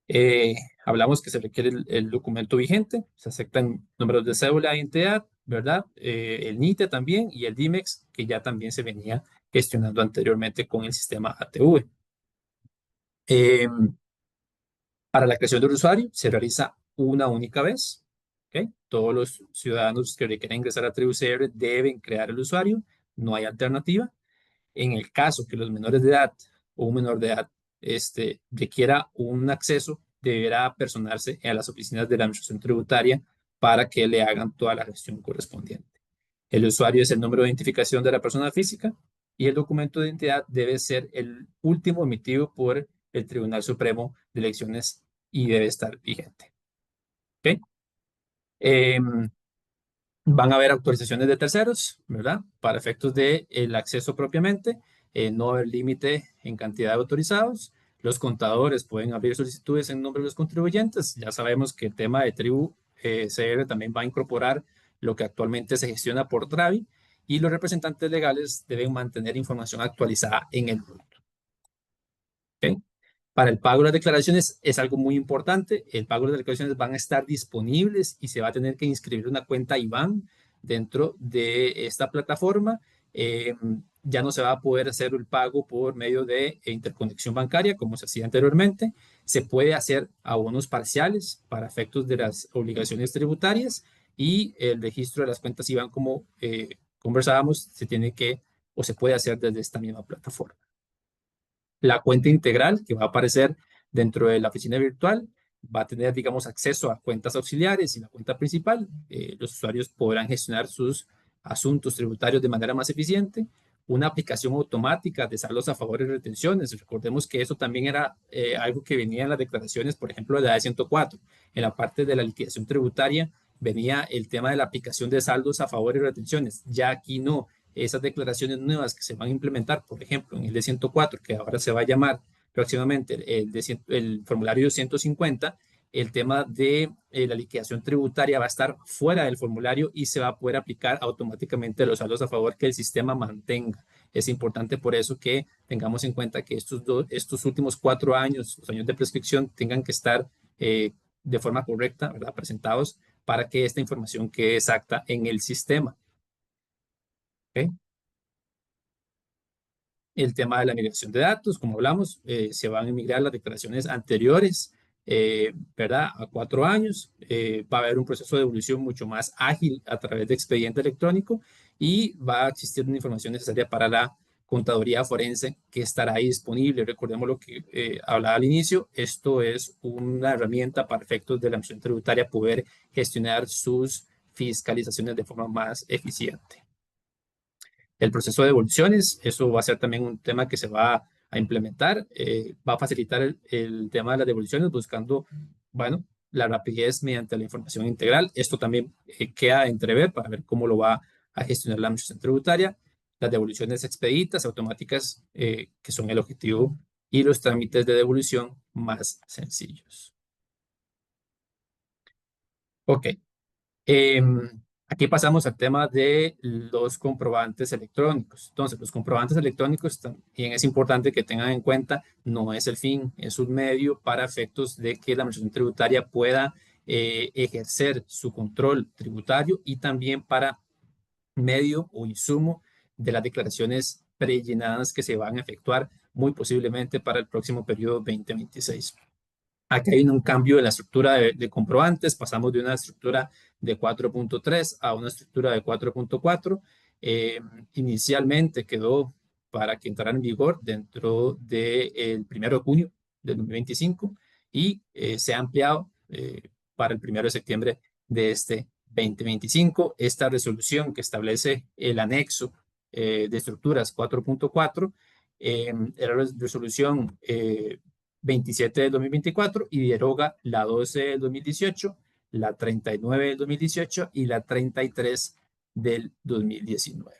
Eh, Hablamos que se requiere el documento vigente, se aceptan números de cédula de identidad, ¿verdad? El NITE también y el DIMEX, que ya también se venía gestionando anteriormente con el sistema ATV. Eh, para la creación del usuario se realiza una única vez. ¿Ok? Todos los ciudadanos que requieren ingresar a TribuCR deben crear el usuario, no hay alternativa. En el caso que los menores de edad o un menor de edad requiera un acceso, deberá personarse a las oficinas de la Administración Tributaria para que le hagan toda la gestión correspondiente. El usuario es el número de identificación de la persona física y el documento de identidad debe ser el último emitido por el Tribunal Supremo de Elecciones y debe estar vigente. ¿Ok? Van a haber autorizaciones de terceros, ¿verdad? Para efectos del acceso propiamente, no va a haber límite en cantidad de autorizados. Los contadores pueden abrir solicitudes en nombre de los contribuyentes. Ya sabemos que el tema de Tribu CR también va a incorporar lo que actualmente se gestiona por Travi y los representantes legales deben mantener información actualizada en el RUT. ¿Ok? Para el pago de las declaraciones es algo muy importante. El pago de las declaraciones van a estar disponibles y se va a tener que inscribir una cuenta IBAN dentro de esta plataforma. Ya no se va a poder hacer el pago por medio de interconexión bancaria como se hacía anteriormente. Se puede hacer abonos parciales para efectos de las obligaciones tributarias y el registro de las cuentas IBAN, como conversábamos, se tiene que o se puede hacer desde esta misma plataforma. La cuenta integral que va a aparecer dentro de la oficina virtual va a tener, digamos, acceso a cuentas auxiliares y la cuenta principal. Los usuarios podrán gestionar sus asuntos tributarios de manera más eficiente. Una aplicación automática de saldos a favor y retenciones. Recordemos que eso también era algo que venía en las declaraciones, por ejemplo, de la de 104. En la parte de la liquidación tributaria venía el tema de la aplicación de saldos a favor y retenciones. Ya aquí no, esas declaraciones nuevas que se van a implementar, por ejemplo, en el D104, que ahora se va a llamar próximamente el formulario 150, el tema de la liquidación tributaria va a estar fuera del formulario y se va a poder aplicar automáticamente los saldos a favor que el sistema mantenga. Es importante por eso que tengamos en cuenta que estos últimos 4 años, los años de prescripción, tengan que estar de forma correcta, ¿verdad? Presentados para que esta información quede exacta en el sistema. ¿Okay? El tema de la migración de datos, como hablamos, se van a migrar las declaraciones anteriores, ¿verdad? A 4 años. Va a haber un proceso de evolución mucho más ágil a través de expediente electrónico y va a existir una información necesaria para la contaduría forense que estará ahí disponible. Recordemos lo que hablaba al inicio. Esto es una herramienta para efectos de la Administración Tributaria poder gestionar sus fiscalizaciones de forma más eficiente. El proceso de devoluciones, eso va a ser también un tema que se va a implementar, va a facilitar el tema de las devoluciones buscando, bueno, la rapidez mediante la información integral. Esto también queda entrever para ver cómo lo va a gestionar la Administración Tributaria. Las devoluciones expeditas, automáticas, que son el objetivo, y los trámites de devolución más sencillos. Ok. Aquí pasamos al tema de los comprobantes electrónicos. Entonces, los comprobantes electrónicos también es importante que tengan en cuenta, no es el fin, es un medio para efectos de que la Administración Tributaria pueda ejercer su control tributario y también para medio o insumo de las declaraciones prellenadas que se van a efectuar muy posiblemente para el próximo periodo 2026. Aquí hay un cambio en la estructura de comprobantes, pasamos de una estructura de 4.3 a una estructura de 4.4. Inicialmente quedó para que entrara en vigor dentro del 1 de junio del 2025 y se ha ampliado para el 1 de septiembre de este 2025. Esta resolución que establece el anexo de estructuras 4.4 era la resolución 27 del 2024 y deroga la 12 del 2018, la 39 del 2018 y la 33 del 2019.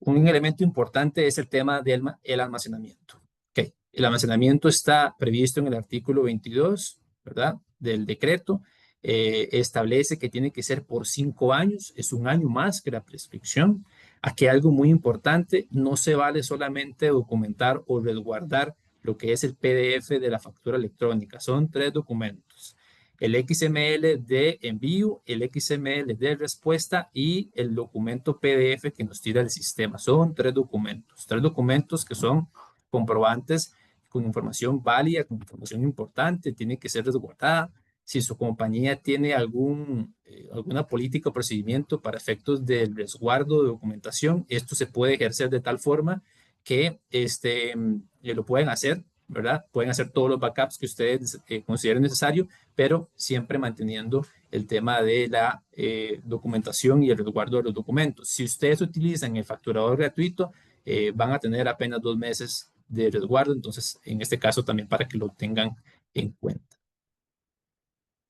Un elemento importante es el tema del almacenamiento. Okay. El almacenamiento está previsto en el artículo 22, ¿verdad? Del decreto. Establece que tiene que ser por 5 años, es un año más que la prescripción. Aquí algo muy importante, no se vale solamente documentar o resguardar lo que es el PDF de la factura electrónica. Son 3 documentos: el XML de envío, el XML de respuesta y el documento PDF que nos tira el sistema. Son 3 documentos que son comprobantes con información válida, con información importante, tiene que ser resguardada. Si su compañía tiene alguna política o procedimiento para efectos del resguardo de documentación, esto se puede ejercer de tal forma que lo pueden hacer, ¿verdad? Pueden hacer todos los backups que ustedes consideren necesario, pero siempre manteniendo el tema de la documentación y el resguardo de los documentos. Si ustedes utilizan el facturador gratuito, van a tener apenas 2 meses de resguardo, entonces en este caso también para que lo tengan en cuenta.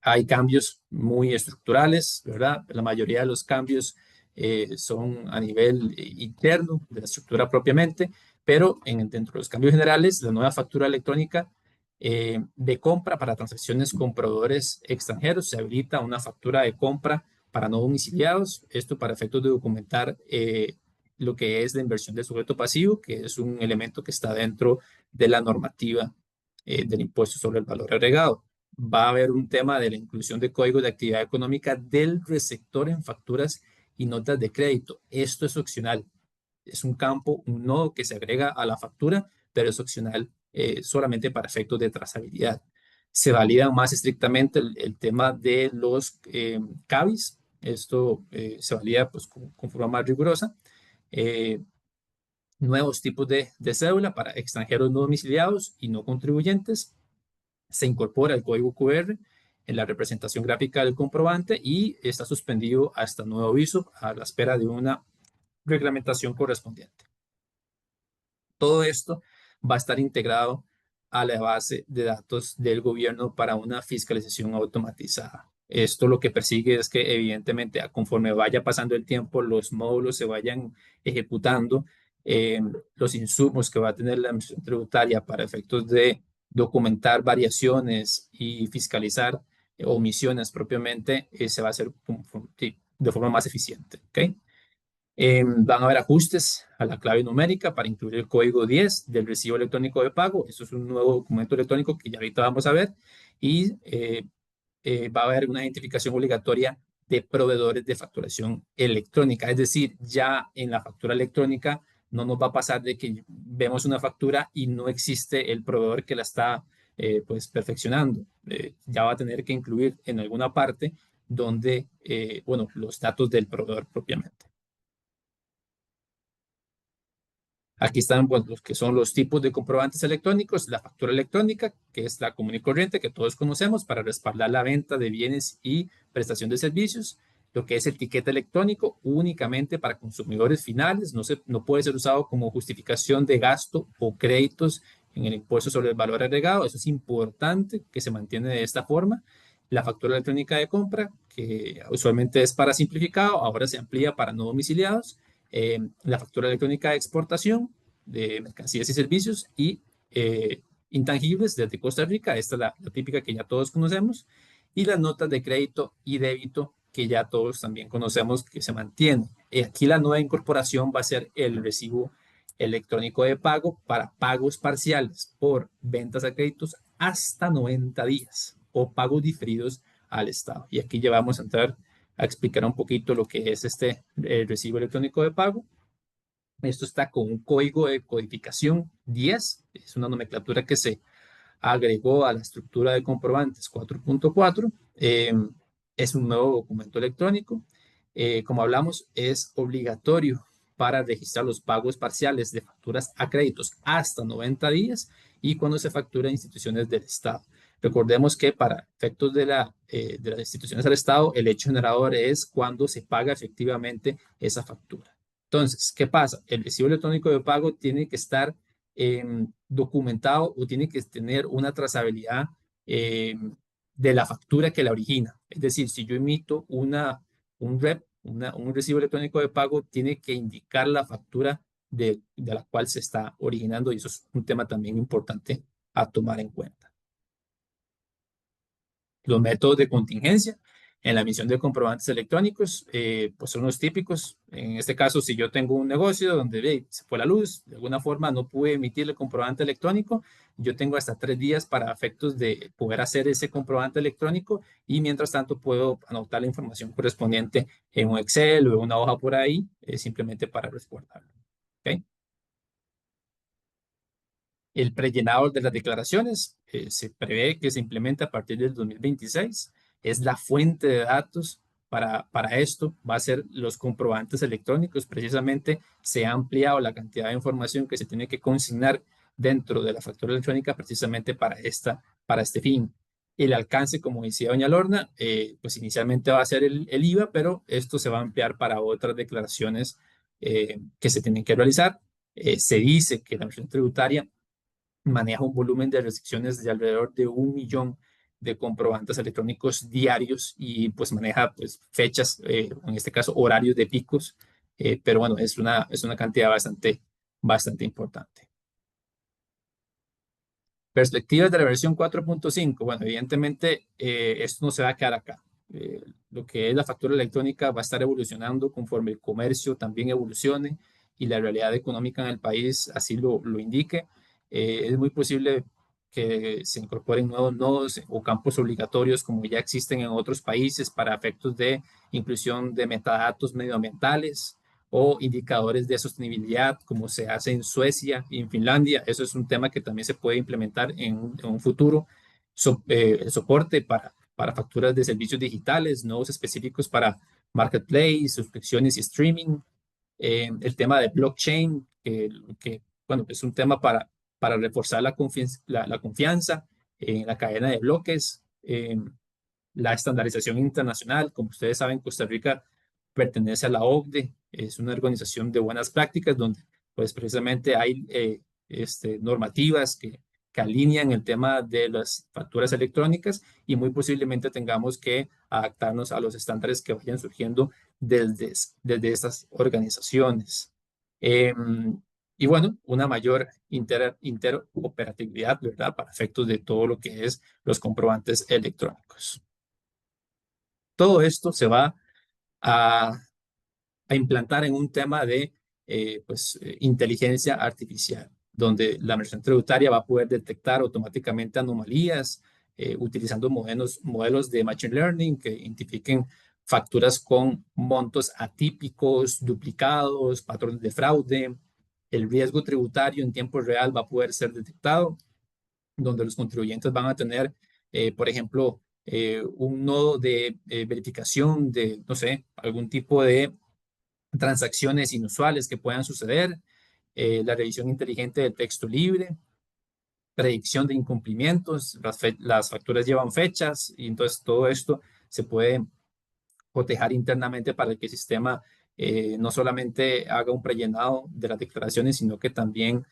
Hay cambios muy estructurales, ¿verdad? La mayoría de los cambios son a nivel interno de la estructura propiamente, pero dentro de los cambios generales, la nueva factura electrónica de compra para transacciones con proveedores extranjeros, se habilita una factura de compra para no domiciliados, esto para efectos de documentar lo que es la inversión del sujeto pasivo, que es un elemento que está dentro de la normativa del impuesto sobre el valor agregado. Va a haber un tema de la inclusión de códigos de actividad económica del receptor en facturas y notas de crédito. Esto es opcional. Es un campo, un nodo que se agrega a la factura, pero es opcional solamente para efectos de trazabilidad. Se valida más estrictamente el tema de los CABIs. Esto se valida pues, con forma más rigurosa. Nuevos tipos de cédula para extranjeros no domiciliados y no contribuyentes. Se incorpora el código QR en la representación gráfica del comprobante y está suspendido hasta nuevo aviso a la espera de una reglamentación correspondiente. Todo esto va a estar integrado a la base de datos del gobierno para una fiscalización automatizada. Esto lo que persigue es que evidentemente conforme vaya pasando el tiempo, los módulos se vayan ejecutando, eh, los insumos que va a tener la administración tributaria para efectos de documentar variaciones y fiscalizar omisiones propiamente, se va a hacer de forma más eficiente. ¿Okay? Van a haber ajustes a la clave numérica para incluir el código 10 del recibo electrónico de pago. Eso es un nuevo documento electrónico que ya ahorita vamos a ver. Y va a haber una identificación obligatoria de proveedores de facturación electrónica. Es decir, ya en la factura electrónica no nos va a pasar de que vemos una factura y no existe el proveedor que la está pues perfeccionando. Ya va a tener que incluir en alguna parte donde, bueno, los datos del proveedor propiamente. Aquí están pues, los que son los tipos de comprobantes electrónicos, la factura electrónica, que es la común y corriente que todos conocemos para respaldar la venta de bienes y prestación de servicios, lo que es el tiquete electrónico únicamente para consumidores finales, no puede ser usado como justificación de gasto o créditos en el impuesto sobre el valor agregado, eso es importante que se mantiene de esta forma. La factura electrónica de compra, que usualmente es para simplificado, ahora se amplía para no domiciliados, la factura electrónica de exportación de mercancías y servicios y intangibles desde Costa Rica. Esta es la típica que ya todos conocemos. Y las notas de crédito y débito que ya todos también conocemos que se mantienen. Aquí la nueva incorporación va a ser el recibo electrónico de pago para pagos parciales por ventas a créditos hasta 90 días o pagos diferidos al Estado. Y aquí ya vamos a entrar a explicar un poquito lo que es recibo electrónico de pago. Esto está con un código de codificación 10, es una nomenclatura que se agregó a la estructura de comprobantes 4.4. Es un nuevo documento electrónico. Como hablamos, es obligatorio para registrar los pagos parciales de facturas a créditos hasta 90 días y cuando se factura a instituciones del Estado. Recordemos que para efectos de las instituciones del Estado, el hecho generador es cuando se paga efectivamente esa factura. Entonces, ¿qué pasa? El recibo electrónico de pago tiene que estar documentado o tiene que tener una trazabilidad eh, de la factura que la origina. Es decir, si yo emito un recibo electrónico de pago, tiene que indicar la factura de la cual se está originando y eso es un tema también importante a tomar en cuenta. Los métodos de contingencia en la emisión de comprobantes electrónicos, pues son los típicos. En este caso, si yo tengo un negocio donde se fue la luz, de alguna forma no pude emitir el comprobante electrónico, yo tengo hasta 3 días para efectos de poder hacer ese comprobante electrónico y mientras tanto puedo anotar la información correspondiente en un Excel o en una hoja por ahí, simplemente para resguardarlo. ¿Ok? El prellenado de las declaraciones se prevé que se implemente a partir del 2026. Es la fuente de datos para esto. Va a ser los comprobantes electrónicos. Precisamente se ha ampliado la cantidad de información que se tiene que consignar dentro de la factura electrónica precisamente para este fin. El alcance, como decía doña Lorna, pues inicialmente va a ser el IVA, pero esto se va a ampliar para otras declaraciones que se tienen que realizar. Se dice que la administración tributaria maneja un volumen de recepciones de alrededor de 1 millón de comprobantes electrónicos diarios y pues maneja pues, fechas, en este caso horarios de picos, pero bueno, es una cantidad bastante importante. Perspectivas de la versión 4.5. Bueno, evidentemente esto no se va a quedar acá. Lo que es la factura electrónica va a estar evolucionando conforme el comercio también evolucione y la realidad económica en el país así lo indique. Es muy posible que se incorporen nuevos nodos o campos obligatorios como ya existen en otros países para efectos de inclusión de metadatos medioambientales o indicadores de sostenibilidad, como se hace en Suecia y en Finlandia. Eso es un tema que también se puede implementar en un futuro. El soporte para facturas de servicios digitales, nuevos específicos para marketplace, suscripciones y streaming. El tema de blockchain, bueno, es un tema para reforzar la confianza en la cadena de bloques. La estandarización internacional. Como ustedes saben, Costa Rica pertenece a la OCDE, es una organización de buenas prácticas donde pues precisamente hay normativas que alinean el tema de las facturas electrónicas y muy posiblemente tengamos que adaptarnos a los estándares que vayan surgiendo desde estas organizaciones. Eh, y bueno, una mayor interoperatividad, ¿verdad? Para efectos de todo lo que es los comprobantes electrónicos. Todo esto se va a, a implantar en un tema de inteligencia artificial, donde la administración tributaria va a poder detectar automáticamente anomalías utilizando modelos de Machine Learning que identifiquen facturas con montos atípicos, duplicados, patrones de fraude. El riesgo tributario en tiempo real va a poder ser detectado donde los contribuyentes van a tener, por ejemplo, un nodo de verificación de, no sé, algún tipo de transacciones inusuales que puedan suceder, la revisión inteligente del texto libre, predicción de incumplimientos, las facturas llevan fechas y entonces todo esto se puede cotejar internamente para que el sistema no solamente haga un prellenado de las declaraciones, sino que también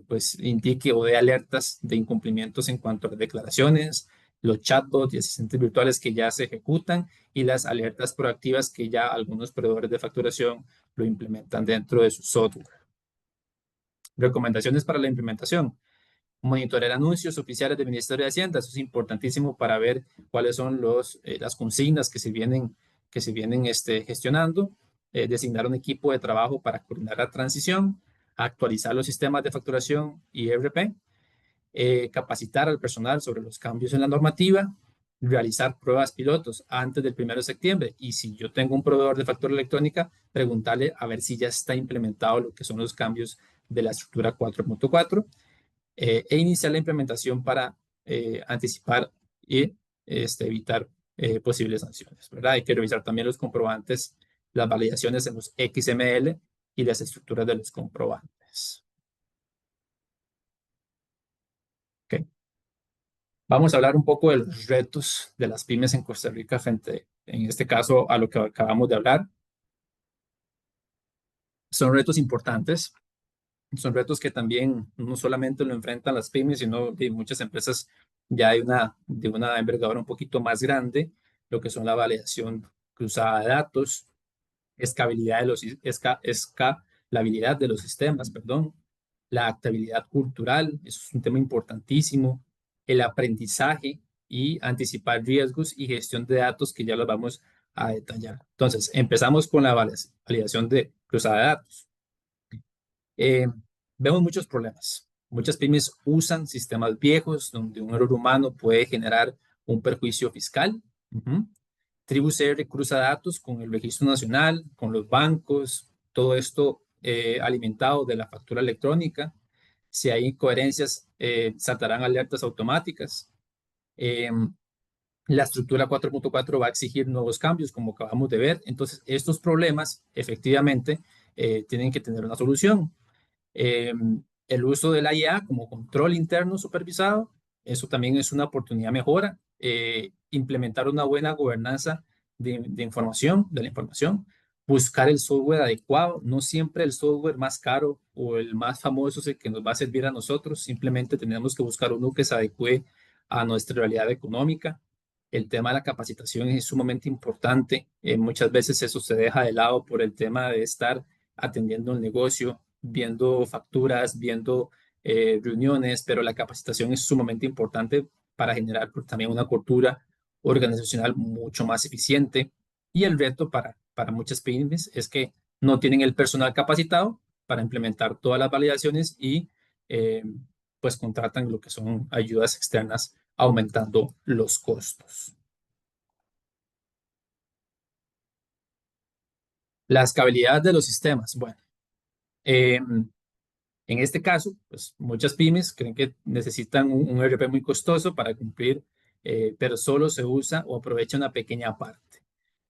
pues indique o dé alertas de incumplimientos en cuanto a las declaraciones, los chatbots y asistentes virtuales que ya se ejecutan y las alertas proactivas que ya algunos proveedores de facturación lo implementan dentro de su software. Recomendaciones para la implementación. Monitorear anuncios oficiales del Ministerio de Hacienda. Eso es importantísimo para ver cuáles son las consignas que se vienen gestionando. Designar un equipo de trabajo para coordinar la transición. Actualizar los sistemas de facturación y ERP. Capacitar al personal sobre los cambios en la normativa. Realizar pruebas pilotos antes del 1 de septiembre. Y si yo tengo un proveedor de factura electrónica, preguntarle a ver si ya está implementado lo que son los cambios de la estructura 4.4 e iniciar la implementación para anticipar y evitar posibles sanciones, ¿verdad? Hay que revisar también los comprobantes, las validaciones en los XML y las estructuras de los comprobantes. Okay. Vamos a hablar un poco de los retos de las pymes en Costa Rica frente, en este caso, a lo que acabamos de hablar. Son retos importantes. Son retos que también no solamente lo enfrentan las pymes, sino de muchas empresas ya de una envergadura un poquito más grande, lo que son la validación cruzada de datos, escalabilidad de los sistemas, perdón, la adaptabilidad cultural, eso es un tema importantísimo, el aprendizaje y anticipar riesgos y gestión de datos que ya los vamos a detallar. Entonces, empezamos con la validación de cruzada de datos. Eh, Vemos muchos problemas. Muchas pymes usan sistemas viejos donde un error humano puede generar un perjuicio fiscal. Ujú. TribuCR cruza datos con el registro nacional, con los bancos, todo esto alimentado de la factura electrónica. Si hay incoherencias, saltarán alertas automáticas. Eh, la estructura 4.4 va a exigir nuevos cambios, como acabamos de ver. Entonces, estos problemas efectivamente tienen que tener una solución. Eh, el uso de la IA como control interno supervisado, eso también es una oportunidad mejora. Implementar una buena gobernanza de información, de la información. Buscar el software adecuado. No siempre el software más caro o el más famoso es el que nos va a servir a nosotros. Simplemente tenemos que buscar uno que se adecue a nuestra realidad económica. El tema de la capacitación es sumamente importante. Muchas veces eso se deja de lado por el tema de estar atendiendo el negocio, viendo facturas, viendo reuniones, pero la capacitación es sumamente importante para generar pues, también una cultura organizacional mucho más eficiente. Y el reto para muchas pymes es que no tienen el personal capacitado para implementar todas las validaciones y eh, pues contratan lo que son ayudas externas, aumentando los costos. La escalabilidad de los sistemas. Bueno, eh, en este caso, pues muchas pymes creen que necesitan un ERP muy costoso para cumplir, pero solo se usa o aprovecha una pequeña parte.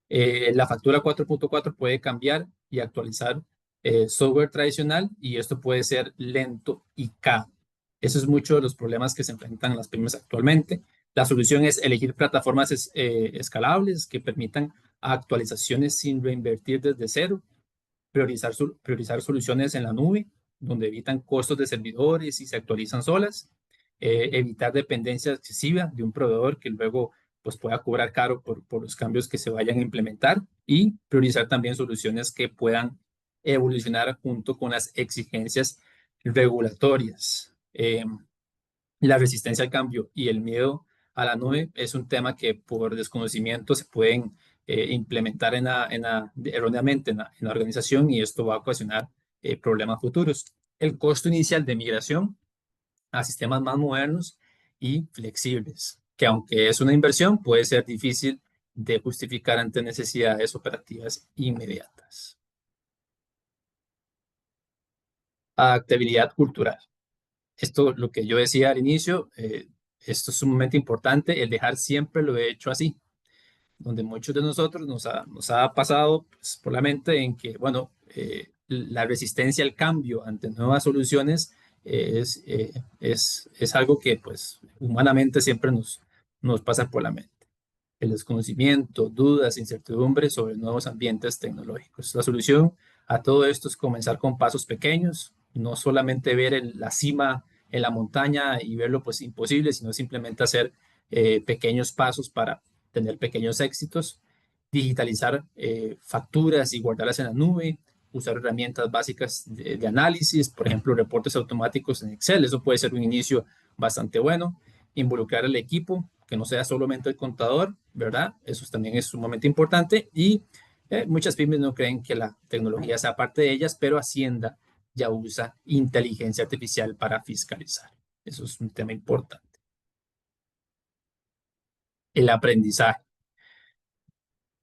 La factura 4.4 puede cambiar y actualizar software tradicional y esto puede ser lento y caro. Eso es mucho de los problemas que se enfrentan las pymes actualmente. La solución es elegir plataformas escalables que permitan actualizaciones sin reinvertir desde cero, priorizar soluciones en la nube, donde evitan costos de servidores y se actualizan solas, evitar dependencia excesiva de un proveedor que luego pues, pueda cobrar caro por los cambios que se vayan a implementar y priorizar también soluciones que puedan evolucionar junto con las exigencias regulatorias. La resistencia al cambio y el miedo a la nube es un tema que por desconocimiento se pueden implementar erróneamente en la organización y esto va a ocasionar problemas futuros. El costo inicial de migración a sistemas más modernos y flexibles, que aunque es una inversión, puede ser difícil de justificar ante necesidades operativas inmediatas. Adaptabilidad cultural. Esto, lo que yo decía al inicio, esto es sumamente importante, el dejar siempre lo he hecho así, donde muchos de nosotros nos ha pasado pues, por la mente en que, bueno, la resistencia al cambio ante nuevas soluciones es algo que, pues, humanamente siempre nos pasa por la mente. El desconocimiento, dudas, incertidumbres sobre nuevos ambientes tecnológicos. La solución a todo esto es comenzar con pasos pequeños, no solamente ver la cima en la montaña y verlo pues imposible, sino simplemente hacer pequeños pasos para tener pequeños éxitos, digitalizar facturas y guardarlas en la nube, usar herramientas básicas de análisis, por ejemplo, reportes automáticos en Excel, eso puede ser un inicio bastante bueno, involucrar al equipo, que no sea solamente el contador, ¿verdad? Eso también es sumamente importante y muchas pymes no creen que la tecnología sea parte de ellas, pero Hacienda ya usa inteligencia artificial para fiscalizar. Eso es un tema importante. El aprendizaje.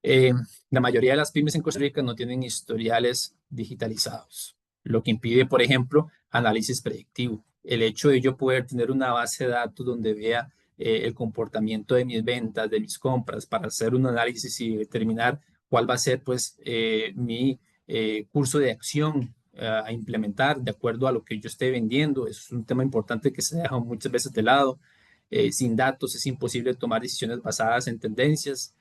Eh, la mayoría de las pymes en Costa Rica no tienen historiales digitalizados, lo que impide, por ejemplo, análisis predictivo. El hecho de yo poder tener una base de datos donde vea el comportamiento de mis ventas, de mis compras, para hacer un análisis y determinar cuál va a ser pues, mi curso de acción a implementar de acuerdo a lo que yo esté vendiendo. Eso es un tema importante que se deja muchas veces de lado. Sin datos es imposible tomar decisiones basadas en tendencias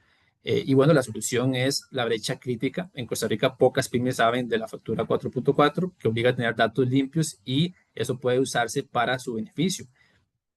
y bueno, la solución es la brecha crítica. En Costa Rica pocas pymes saben de la factura 4.4 que obliga a tener datos limpios y eso puede usarse para su beneficio.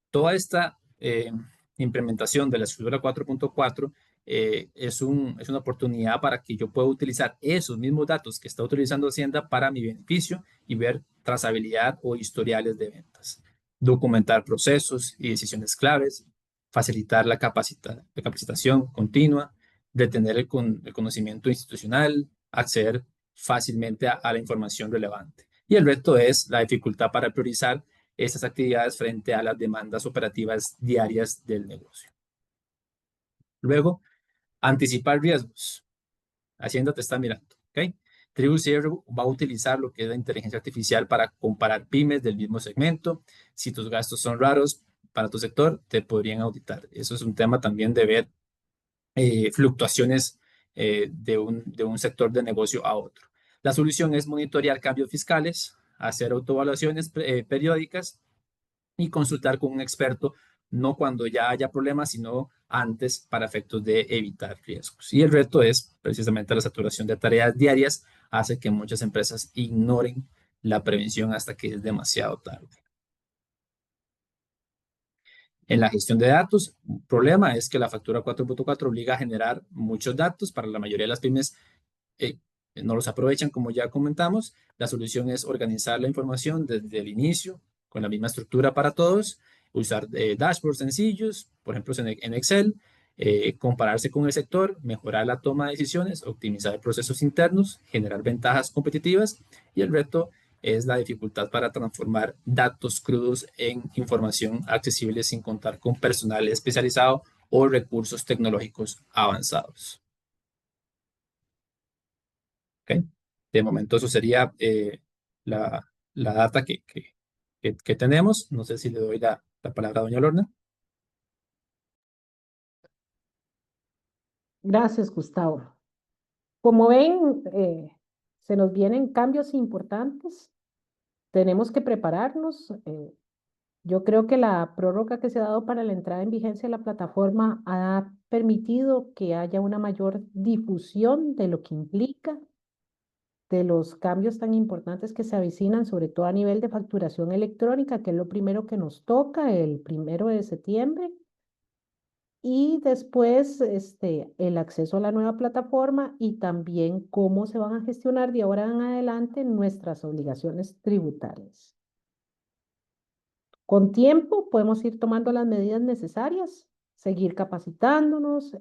Toda esta eh, implementación de la escritura 4.4 es una oportunidad para que yo pueda utilizar esos mismos datos que está utilizando Hacienda para mi beneficio y ver trazabilidad o historiales de ventas, documentar procesos y decisiones claves, facilitar la capacitación continua, detener el conocimiento institucional, acceder fácilmente a la información relevante. Y el resto es la dificultad para priorizar estas actividades frente a las demandas operativas diarias del negocio. Luego, anticipar riesgos. Hacienda te está mirando, ¿ok? TribuCR va a utilizar lo que es la inteligencia artificial para comparar pymes del mismo segmento. Si tus gastos son raros para tu sector, te podrían auditar. Eso es un tema también de ver fluctuaciones de un sector de negocio a otro. La solución es monitorear cambios fiscales, hacer autoevaluaciones periódicas y consultar con un experto, no cuando ya haya problemas, sino antes para efectos de evitar riesgos. Y el reto es precisamente la saturación de tareas diarias, hace que muchas empresas ignoren la prevención hasta que es demasiado tarde. En la gestión de datos, un problema es que la factura 4.4 obliga a generar muchos datos. Para la mayoría de las pymes eh, no los aprovechan, como ya comentamos. La solución es organizar la información desde el inicio, con la misma estructura para todos, usar dashboards sencillos, por ejemplo en Excel, compararse con el sector, mejorar la toma de decisiones, optimizar procesos internos, generar ventajas competitivas, y el reto es la dificultad para transformar datos crudos en información accesible sin contar con personal especializado o recursos tecnológicos avanzados. ¿Okay? De momento eso sería la data que tenemos. No sé si le doy la palabra a doña Lorna. Gracias, Gustavo. Como ven, se nos vienen cambios importantes. Tenemos que prepararnos. Yo creo que la prórroga que se ha dado para la entrada en vigencia de la plataforma ha permitido que haya una mayor difusión de lo que implica, de los cambios tan importantes que se avecinan, sobre todo a nivel de facturación electrónica, que es lo primero que nos toca el 1 de septiembre. Y después el acceso a la nueva plataforma y también cómo se van a gestionar de ahora en adelante nuestras obligaciones tributarias. Con tiempo podemos ir tomando las medidas necesarias, seguir capacitándonos,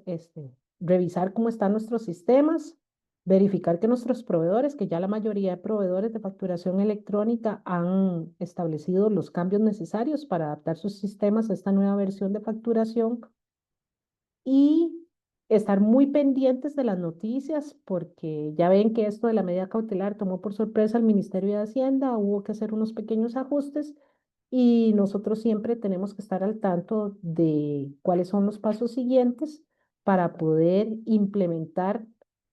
revisar cómo están nuestros sistemas, verificar que nuestros proveedores, que ya la mayoría de proveedores de facturación electrónica han establecido los cambios necesarios para adaptar sus sistemas a esta nueva versión de facturación y estar muy pendientes de las noticias, porque ya ven que esto de la medida cautelar tomó por sorpresa al Ministerio de Hacienda, hubo que hacer unos pequeños ajustes y nosotros siempre tenemos que estar al tanto de cuáles son los pasos siguientes para poder implementar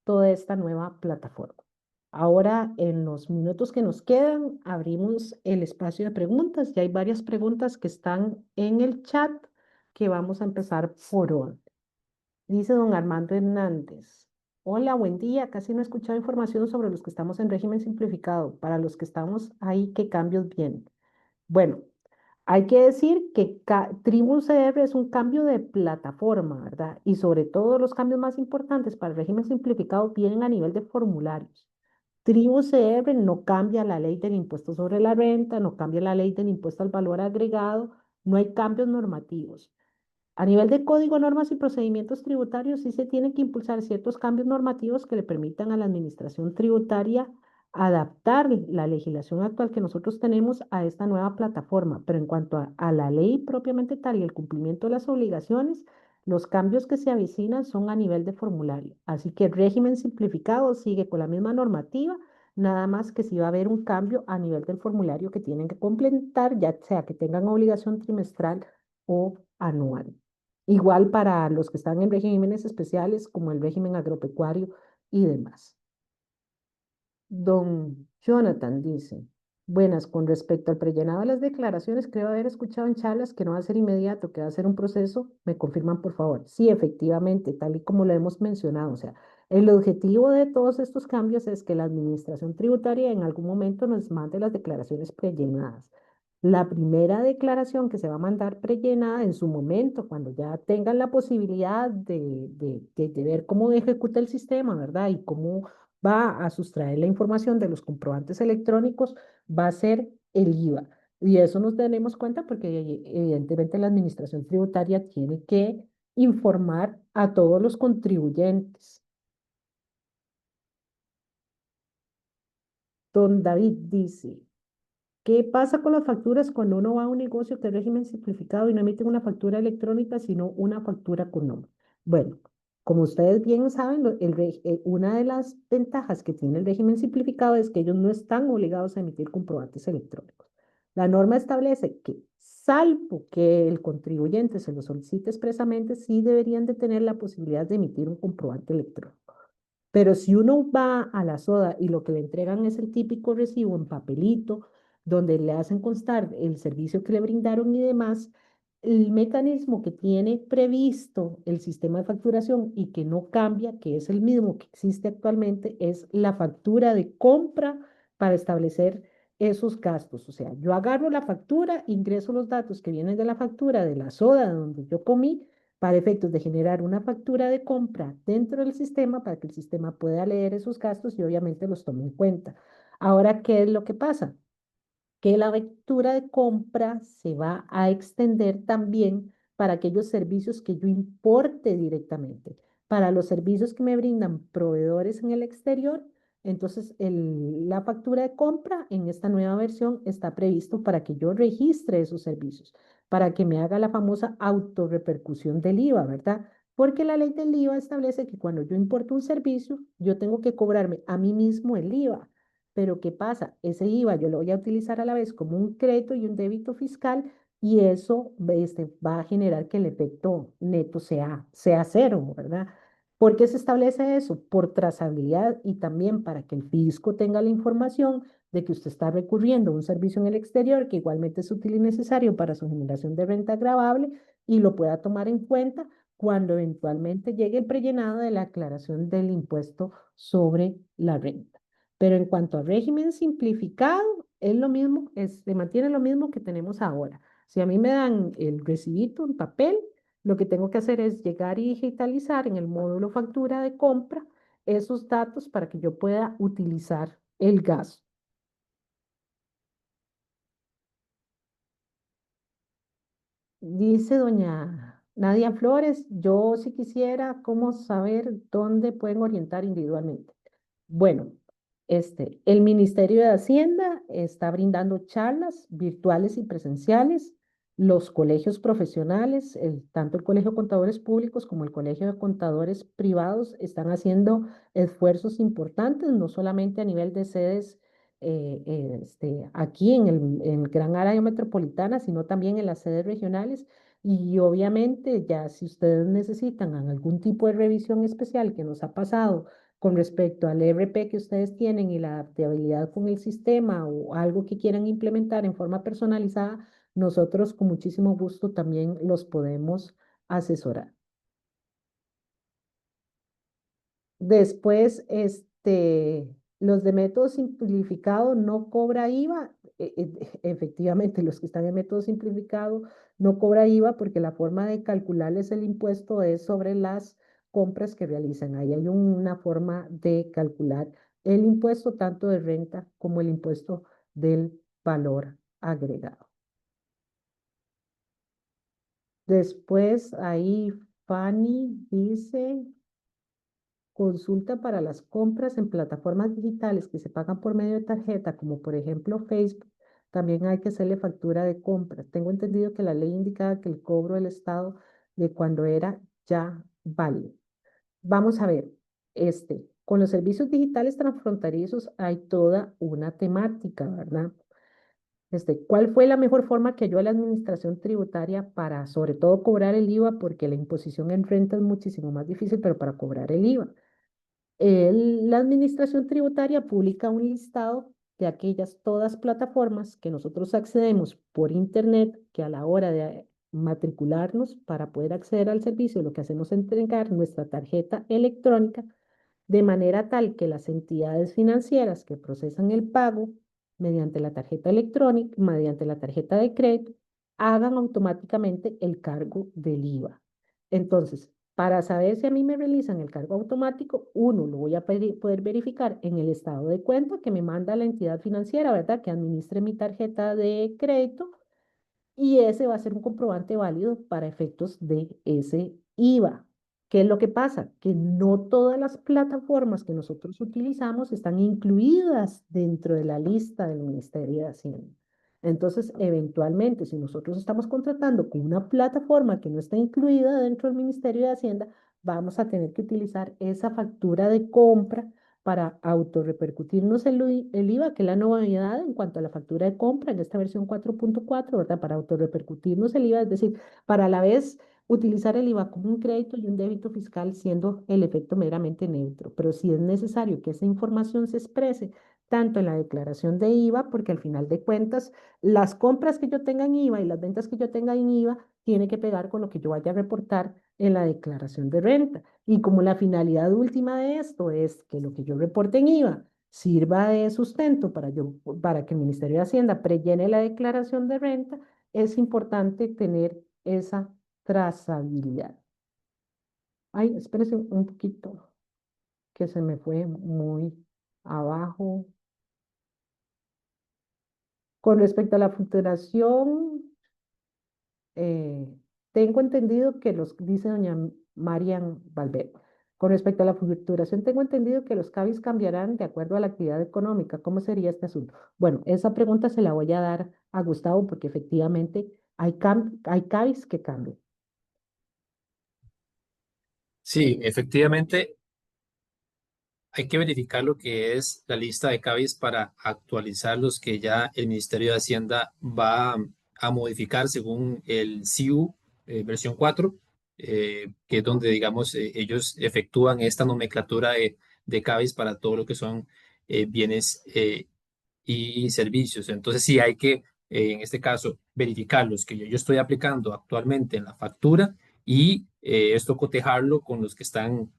toda esta nueva plataforma. Ahora, en los minutos que nos quedan, abrimos el espacio de preguntas. Ya hay varias preguntas que están en el chat que vamos a empezar por hoy. Dice don Armando Hernández. Hola, buen día. Casi no he escuchado información sobre los que estamos en régimen simplificado. Para los que estamos ahí, ¿qué cambios vienen? Bueno, hay que decir que Tribu CR es un cambio de plataforma, ¿verdad? Y sobre todo los cambios más importantes para el régimen simplificado vienen a nivel de formularios. Tribu CR no cambia la ley del impuesto sobre la renta, no cambia la ley del impuesto al valor agregado, no hay cambios normativos. A nivel de código, normas y procedimientos tributarios, sí se tienen que impulsar ciertos cambios normativos que le permitan a la administración tributaria adaptar la legislación actual que nosotros tenemos a esta nueva plataforma. Pero en cuanto a la ley propiamente tal y el cumplimiento de las obligaciones, los cambios que se avecinan son a nivel de formulario. Así que el régimen simplificado sigue con la misma normativa, nada más que si va a haber un cambio a nivel del formulario que tienen que completar, ya sea que tengan obligación trimestral o anual. Igual para los que están en regímenes especiales como el régimen agropecuario y demás. Don Jonathan dice, buenas, con respecto al prellenado de las declaraciones, creo haber escuchado en charlas que no va a ser inmediato, que va a ser un proceso. ¿Me confirman, por favor? Sí, efectivamente, tal y como lo hemos mencionado. O sea, el objetivo de todos estos cambios es que la administración tributaria en algún momento nos mande las declaraciones prellenadas. La primera declaración que se va a mandar prellenada en su momento, cuando ya tengan la posibilidad de ver cómo ejecuta el sistema, ¿verdad? Y cómo va a sustraer la información de los comprobantes electrónicos, va a ser el IVA. Y eso nos tenemos cuenta porque evidentemente la administración tributaria tiene que informar a todos los contribuyentes. Don David dice, ¿qué pasa con las facturas cuando uno va a un negocio que es régimen simplificado y no emite una factura electrónica, sino una factura con nombre? Bueno, como ustedes bien saben, una de las ventajas que tiene el régimen simplificado es que ellos no están obligados a emitir comprobantes electrónicos. La norma establece que, salvo que el contribuyente se lo solicite expresamente, sí deberían de tener la posibilidad de emitir un comprobante electrónico. Pero si uno va a la soda y lo que le entregan es el típico recibo en papelito, donde le hacen constar el servicio que le brindaron y demás, el mecanismo que tiene previsto el sistema de facturación y que no cambia, que es el mismo que existe actualmente, es la factura de compra para establecer esos gastos. O sea, yo agarro la factura, ingreso los datos que vienen de la factura de la soda donde yo comí para efectos de generar una factura de compra dentro del sistema para que el sistema pueda leer esos gastos y obviamente los tome en cuenta. Ahora, ¿qué es lo que pasa? Que la factura de compra se va a extender también para aquellos servicios que yo importe directamente. Para los servicios que me brindan proveedores en el exterior, entonces la factura de compra en esta nueva versión está previsto para que yo registre esos servicios, para que me haga la famosa autorrepercusión del IVA, ¿verdad? Porque la ley del IVA establece que cuando yo importo un servicio, yo tengo que cobrarme a mí mismo el IVA. Pero ¿qué pasa? Ese IVA yo lo voy a utilizar a la vez como un crédito y un débito fiscal y eso va a generar que el efecto neto sea cero, ¿verdad? ¿Por qué se establece eso? Por trazabilidad y también para que el fisco tenga la información de que usted está recurriendo a un servicio en el exterior que igualmente es útil y necesario para su generación de renta agravable y lo pueda tomar en cuenta cuando eventualmente llegue el prellenado de la aclaración del impuesto sobre la renta. Pero en cuanto a régimen simplificado, es lo mismo, se mantiene lo mismo que tenemos ahora. Si a mí me dan el recibito en papel, lo que tengo que hacer es llegar y digitalizar en el módulo factura de compra esos datos para que yo pueda utilizar el gasto. Dice doña Nadia Flores, yo si quisiera, ¿cómo saber dónde pueden orientar individualmente? Bueno, el Ministerio de Hacienda está brindando charlas virtuales y presenciales. Los colegios profesionales, tanto el Colegio de Contadores Públicos como el Colegio de Contadores Privados, están haciendo esfuerzos importantes, no solamente a nivel de sedes aquí en el gran área metropolitana, sino también en las sedes regionales. Y obviamente, ya si ustedes necesitan algún tipo de revisión especial que nos ha pasado con respecto al ERP que ustedes tienen y la adaptabilidad con el sistema o algo que quieran implementar en forma personalizada, nosotros con muchísimo gusto también los podemos asesorar. Después, los de método simplificado no cobra IVA. Efectivamente, los que están en método simplificado no cobra IVA porque la forma de calcularles el impuesto es sobre las compras que realizan. Ahí hay una forma de calcular el impuesto tanto de renta como el impuesto del valor agregado. Después, ahí Fanny dice... Consulta para las compras en plataformas digitales que se pagan por medio de tarjeta, como por ejemplo Facebook, también hay que hacerle factura de compras. Tengo entendido que la ley indicaba que el cobro del Estado de cuando era ya válido. Vamos a ver, con los servicios digitales transfronterizos hay toda una temática, ¿verdad? ¿Cuál fue la mejor forma que halló la administración tributaria para, sobre todo, cobrar el IVA? Porque la imposición en renta es muchísimo más difícil, pero para cobrar el IVA. La Administración Tributaria publica un listado de aquellas todas plataformas que nosotros accedemos por Internet, que a la hora de matricularnos para poder acceder al servicio, lo que hacemos es entregar nuestra tarjeta electrónica de manera tal que las entidades financieras que procesan el pago mediante la tarjeta electrónica, mediante la tarjeta de crédito, hagan automáticamente el cargo del IVA. Entonces, para saber si a mí me realizan el cargo automático, uno, lo voy a poder verificar en el estado de cuenta que me manda la entidad financiera, ¿verdad? Que administre mi tarjeta de crédito y ese va a ser un comprobante válido para efectos de ese IVA. ¿Qué es lo que pasa? Que no todas las plataformas que nosotros utilizamos están incluidas dentro de la lista del Ministerio de Hacienda. Entonces, eventualmente, si nosotros estamos contratando con una plataforma que no está incluida dentro del Ministerio de Hacienda, vamos a tener que utilizar esa factura de compra para autorrepercutirnos el IVA, que es la novedad en cuanto a la factura de compra en esta versión 4.4, ¿verdad? Para autorrepercutirnos el IVA, es decir, para a la vez utilizar el IVA como un crédito y un débito fiscal siendo el efecto meramente neutro. Pero sí es necesario que esa información se exprese tanto en la declaración de IVA, porque al final de cuentas, las compras que yo tenga en IVA y las ventas que yo tenga en IVA tiene que pegar con lo que yo vaya a reportar en la declaración de renta. Y como la finalidad última de esto es que lo que yo reporte en IVA sirva de sustento para que el Ministerio de Hacienda prellene la declaración de renta, es importante tener esa trazabilidad. Ay, espérese un poquito, que se me fue muy abajo. Con respecto a la facturación, eh, tengo entendido que dice doña Marian Valverde, con respecto a la facturación, tengo entendido que los CABIs cambiarán de acuerdo a la actividad económica. ¿Cómo sería este asunto? Bueno, esa pregunta se la voy a dar a Gustavo porque efectivamente hay CABIs que cambian. Sí, efectivamente, hay que verificar lo que es la lista de CABIs para actualizar los que ya el Ministerio de Hacienda va a modificar según el CIU versión 4, que es donde, digamos, ellos efectúan esta nomenclatura de CABIs para todo lo que son bienes y servicios. Entonces, sí hay que, en este caso, verificar los que yo estoy aplicando actualmente en la factura y esto cotejarlo con los que están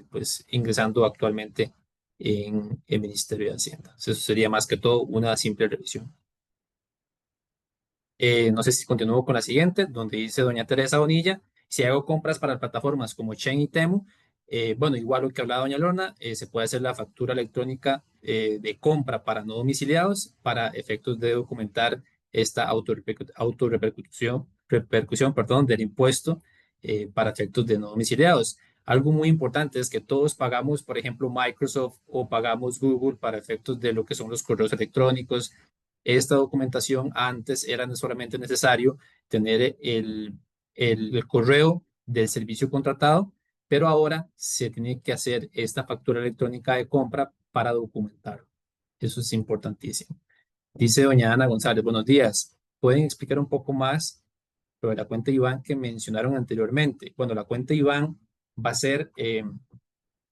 pues ingresando actualmente en el Ministerio de Hacienda. Eso sería más que todo una simple revisión. No sé si continúo con la siguiente, donde dice doña Teresa Bonilla, si hago compras para plataformas como Chain y Temu, bueno, igual lo que hablaba doña Lorna, se puede hacer la factura electrónica de compra para no domiciliados para efectos de documentar esta repercusión, perdón, del impuesto para efectos de no domiciliados. Algo muy importante es que todos pagamos, por ejemplo, Microsoft o pagamos Google para efectos de lo que son los correos electrónicos. Esta documentación antes era no solamente necesario tener el correo del servicio contratado, pero ahora se tiene que hacer esta factura electrónica de compra para documentarlo. Eso es importantísimo. Dice doña Ana González, buenos días. ¿Pueden explicar un poco más sobre la cuenta IBAN que mencionaron anteriormente? Bueno, la cuenta IBAN va a ser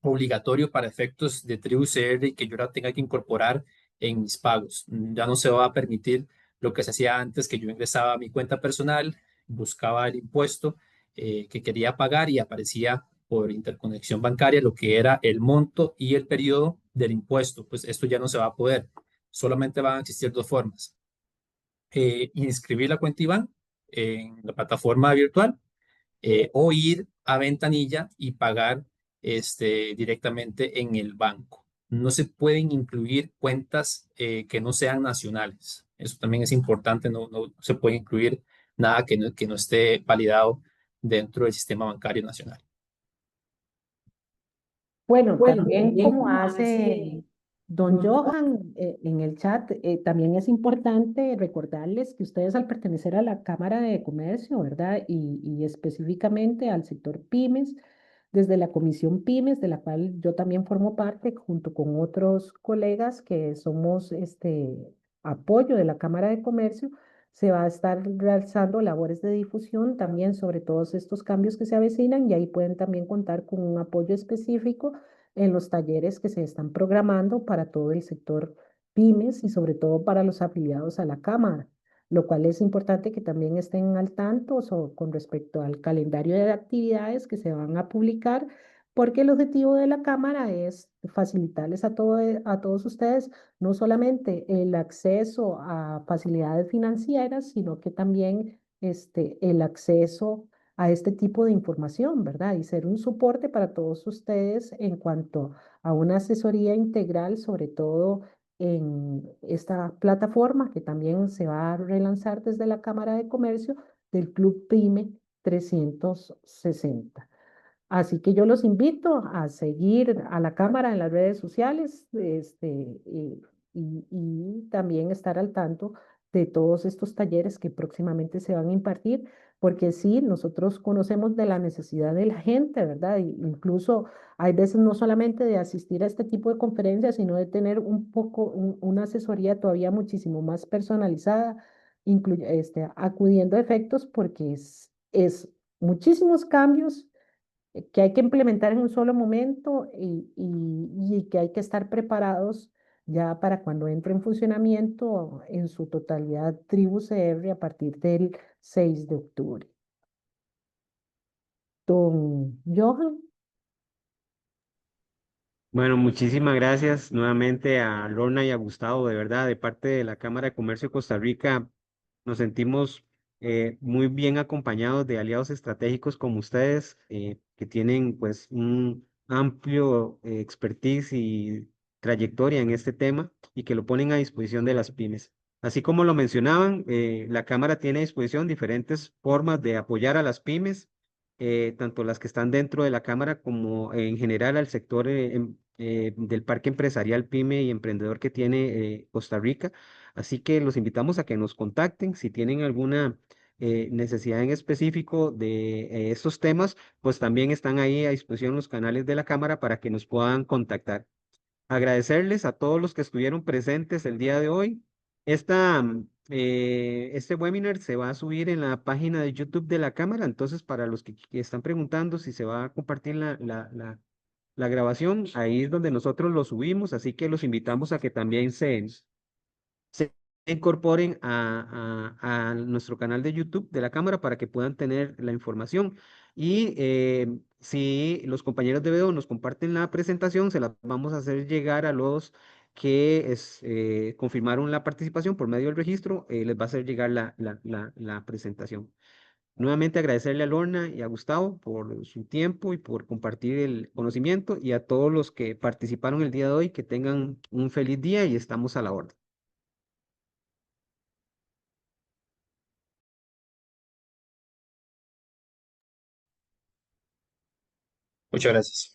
obligatorio para efectos de tribu CR y que yo la tenga que incorporar en mis pagos. Ya no se va a permitir lo que se hacía antes, que yo ingresaba a mi cuenta personal, buscaba el impuesto que quería pagar y aparecía por interconexión bancaria lo que era el monto y el periodo del impuesto. Pues esto ya no se va a poder. Solamente van a existir dos formas. Inscribir la cuenta IBAN en la plataforma virtual o ir a ventanilla y pagar directamente en el banco. No se pueden incluir cuentas que no sean nacionales. Eso también es importante, no se puede incluir nada que no esté validado dentro del sistema bancario nacional. Bueno, también como hace don Johan en el chat, también es importante recordarles que ustedes al pertenecer a la Cámara de Comercio, ¿verdad? Y específicamente al sector pymes, desde la Comisión Pymes, de la cual yo también formo parte, junto con otros colegas que somos apoyo de la Cámara de Comercio, se va a estar realizando labores de difusión también sobre todos estos cambios que se avecinan y ahí pueden también contar con un apoyo específico en los talleres que se están programando para todo el sector pymes y sobre todo para los afiliados a la Cámara, lo cual es importante que también estén al tanto con respecto al calendario de actividades que se van a publicar porque el objetivo de la Cámara es facilitarles a todos ustedes no solamente el acceso a facilidades financieras, sino que también el acceso a este tipo de información, ¿verdad? Y ser un soporte para todos ustedes en cuanto a una asesoría integral, sobre todo en esta plataforma que también se va a relanzar desde la Cámara de Comercio del Club PYME 360. Así que yo los invito a seguir a la Cámara en las redes sociales, y también estar al tanto de todos estos talleres que próximamente se van a impartir, porque sí, nosotros conocemos de la necesidad de la gente, ¿verdad? Incluso hay veces no solamente de asistir a este tipo de conferencias, sino de tener un poco una asesoría todavía muchísimo más personalizada, acudiendo a efectos, porque es muchísimos cambios que hay que implementar en un solo momento y que hay que estar preparados ya para cuando entre en funcionamiento en su totalidad Tribu CR a partir del 6 de octubre. Don Johan, Bueno, muchísimas gracias nuevamente a Lorna y a Gustavo, de verdad, de parte de la Cámara de Comercio de Costa Rica. Nos sentimos muy bien acompañados de aliados estratégicos como ustedes, que tienen pues un amplio expertise y trayectoria en este tema y que lo ponen a disposición de las pymes. Así como lo mencionaban, la Cámara tiene a disposición diferentes formas de apoyar a las pymes, tanto las que están dentro de la Cámara como en general al sector del parque empresarial pyme y emprendedor que tiene Costa Rica. Así que los invitamos a que nos contacten si tienen alguna necesidad en específico de estos temas, pues también están ahí a disposición los canales de la Cámara para que nos puedan contactar. Agradecerles a todos los que estuvieron presentes el día de hoy. Este webinar se va a subir en la página de YouTube de la Cámara, entonces para los que están preguntando si se va a compartir la grabación, ahí es donde nosotros lo subimos, así que los invitamos a que también se incorporen a nuestro canal de YouTube de la Cámara para que puedan tener la información. Y si los compañeros de video nos comparten la presentación, se la vamos a hacer llegar a los que confirmaron la participación por medio del registro, les va a hacer llegar la presentación. Nuevamente agradecerle a Lorna y a Gustavo por su tiempo y por compartir el conocimiento y a todos los que participaron el día de hoy, que tengan un feliz día y estamos a la orden. Muchas gracias.